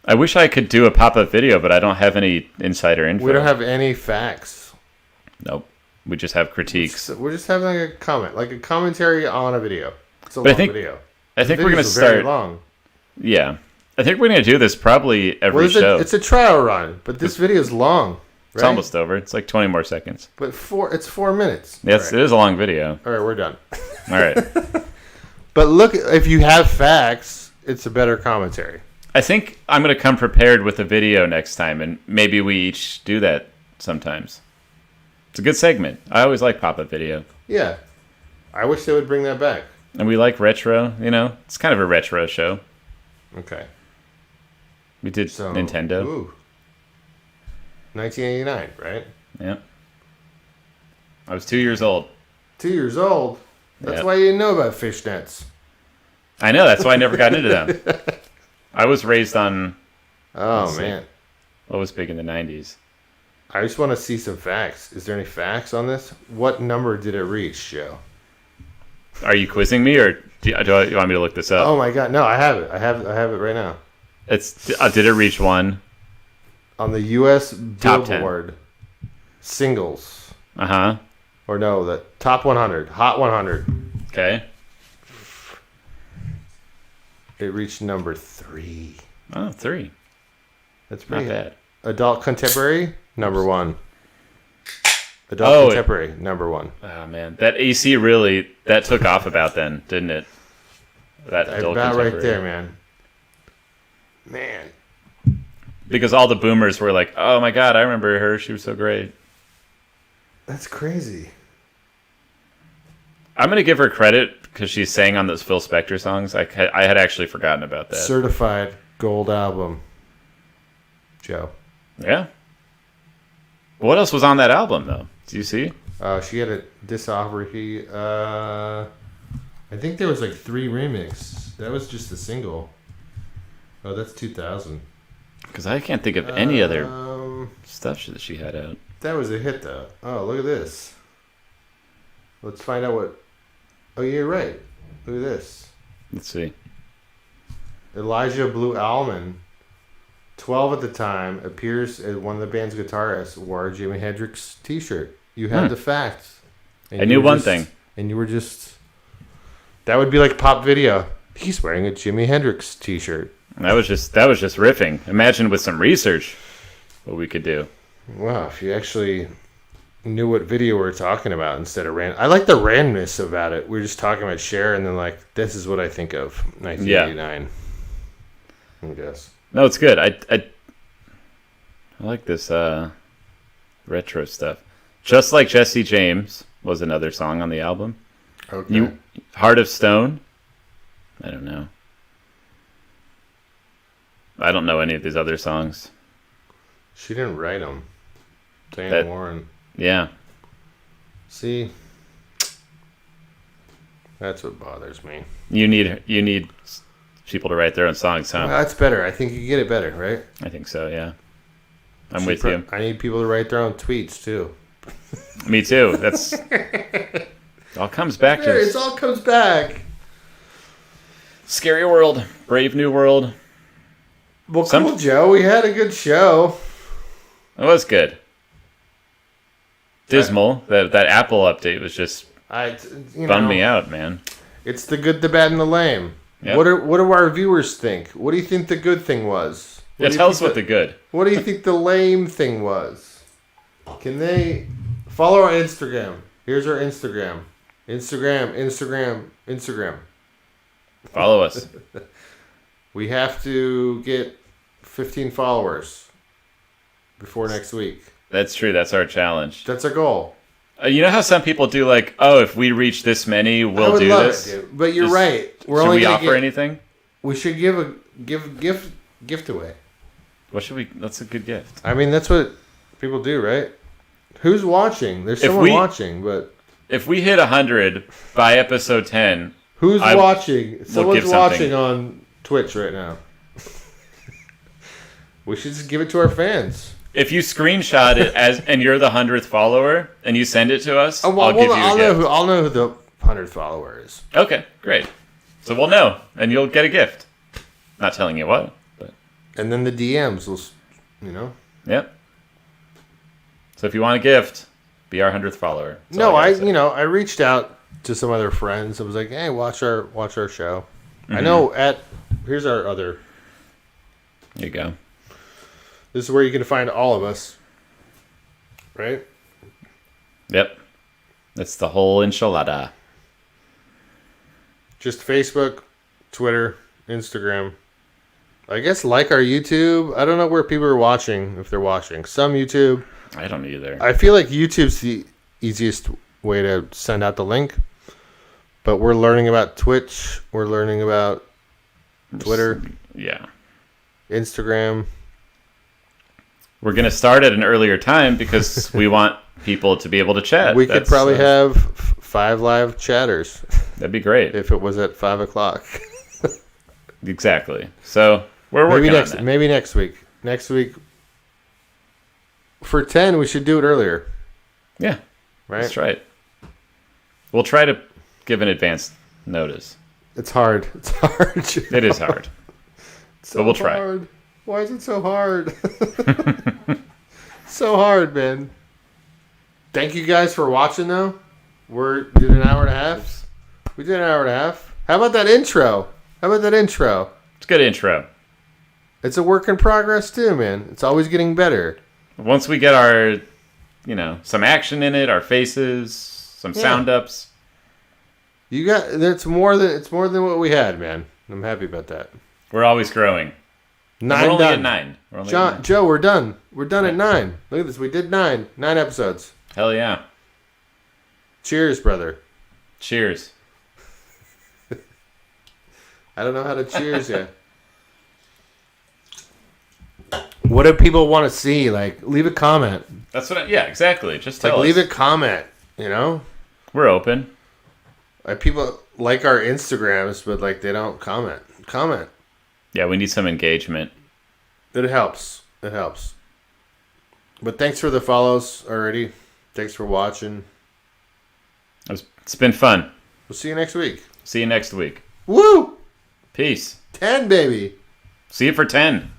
I wish I could do a pop-up video, but I don't have any insider info. We don't have any facts. Nope. We just have critiques. So we're just having like a comment, like a commentary on a video. It's a But I long think- video. I think The we're going to videos are very start... long. Yeah. I think we're going to do this probably every Well, show. it's a trial run, but this video is long. Right? It's almost over. It's like 20 more seconds. But it's 4 minutes. Yes, All it is a long video. right, we're done. All right. But look, if you have facts, it's a better commentary. I think I'm going to come prepared with a video next time, and maybe we each do that sometimes. It's a good segment. I always like pop-up video. Yeah, I wish they would bring that back. And we like retro, you know? It's kind of a retro show. Okay, We did so Nintendo. Ooh, 1989, right? Yeah. I was 2 years old. 2 years old. That's Yep. why you didn't know about fishnets. I know, that's why I never got into them. I was raised on Oh Let's see. man, what was big in the 90s. I just want to see some facts. Is there any facts on this? What number did it reach, Joe? Are you quizzing me, or do you want me to look this up? Oh my God, no! I have it. I have it right now. Did it reach one? On the U.S. Top 10. Billboard singles, Uh-huh. or no, the top 100, Hot 100. Okay. It reached number 3. Oh, 3. That's Not pretty bad. Adult contemporary, number 1. Adult Oh, contemporary, number 1. Oh, man. That AC really, that took off about then, didn't it? That adult About right contemporary. there, man. Man, Because all the boomers were like, oh my God, I remember her. She was so great. that's crazy. I'm going to give her credit because she sang on those Phil Spector songs. I had actually forgotten about that. Certified gold album, Joe. Yeah. What else was on that album, though? Do you see? She had a discography. I think there was like 3 remixes. That was just a single. Oh, that's 2000. Because I can't think of any other Um, stuff that she had out. that was a hit though. Oh, look at this. Let's find out what. Oh, you're right. Look at this. Let's see. Elijah Blue Allman, 12 at the time, appears as one of the band's guitarists, wore a Jimi Hendrix T-shirt. You had the facts. And I you knew were one just- thing. And you were just. That would be like pop video. He's wearing a Jimi Hendrix T-shirt. That was just riffing. Imagine with some research what we could do. Wow, if you actually knew what video we were talking about instead of random. I like the randomness about it. We were just talking about Cher, and then like, this is what I think of 1989. I guess. No, it's good. I like this retro stuff. Just Like Jesse James was another song on the album. Okay. Heart of Stone. I don't know. I don't know any of these other songs. She didn't write them. Diane That- Warren. Yeah. See, that's what bothers me. You need people to write their own songs, huh? Well, that's better. I think you get it better, right? I think so, yeah. I'm She with pro- you. I need people to write their own tweets too. Me too. That's it all comes back to It all comes back. Scary World, Brave New World. Well, Some- cool, Joe. We had a good show. It was good. Dismal. That Apple update was just bummed me out, man. It's the good, the bad, and the lame. Yep. What do our viewers think? What do you think the good thing was? Yeah, tell us what the good. What do you think the lame thing was? Can they follow our Instagram? Here's our Instagram. Instagram. Follow us. We have to get 15 followers before next week. That's true. That's our challenge. That's our goal. You know how some people do like, oh, if we reach this many, I we'll would do love this. it, dude. But you're Just- right. We're Should only we gonna offer anything? We should give a gift away. What should we? That's a good gift. I mean, that's what people do, right? Who's watching? There's If someone we- watching, but If we hit 100 by episode 10, who's I watching? will Someone's give something. watching on Twitch right now. We should just give it to our fans. if you screenshot it and you're the 100th follower and you send it to us, Oh, I'll give you a I'll gift. know who the 100th follower is. Okay, great. So we'll know, and you'll get a gift. Not telling you what, but And then the DMs will, yep. So if you want a gift, be our 100th follower. That's No, all I gotta say. I reached out to some other friends. I was like, "Hey, watch our show." I Mm-hmm. know here's our other. There you go. This is where you can find all of us. Right? Yep. That's the whole enchilada. Just Facebook, Twitter, Instagram. I guess like our YouTube. I don't know where people are watching if they're watching. Some YouTube. I don't either. I feel like YouTube's the easiest way to send out the link. But we're learning about Twitch. We're learning about Twitter, Yeah. Instagram. We're going to start at an earlier time because we want people to be able to chat. We could That's, probably have 5 live chatters That'd be great. if it was at 5 o'clock. Exactly. So we're working maybe on that. maybe next week. Next week for 10, we should do it earlier, Yeah, right? that's right. We'll try to give an advance notice. It's hard. It's hard. It is hard. So but we'll try. hard. Why is it so hard? So hard, man. Thank you guys for watching, though. We did an hour and a half. We did an hour and a half. How about that intro? It's a good intro. It's a work in progress, too, man. It's always getting better. Once we get our, some action in it, our faces, some sound ups. It's more than what we had, man. I'm happy about that. We're always growing. We're only Done. at 9. We're only at 9. Joe, we're done. We're done at 9. Look at this. We did 9. 9 episodes. Hell yeah. Cheers, brother. Cheers. I don't know how to cheers yet. What do people want to see? Like, leave a comment. That's what yeah, exactly. Just Like, tell leave us. a comment, We're open. Like, people like our Instagrams, but, like, they don't comment. Comment. Yeah, we need some engagement. It helps. It helps. But thanks for the follows already. Thanks for watching. It's been fun. We'll see you next week. See you next week. Woo! Peace. 10, baby. See you for 10.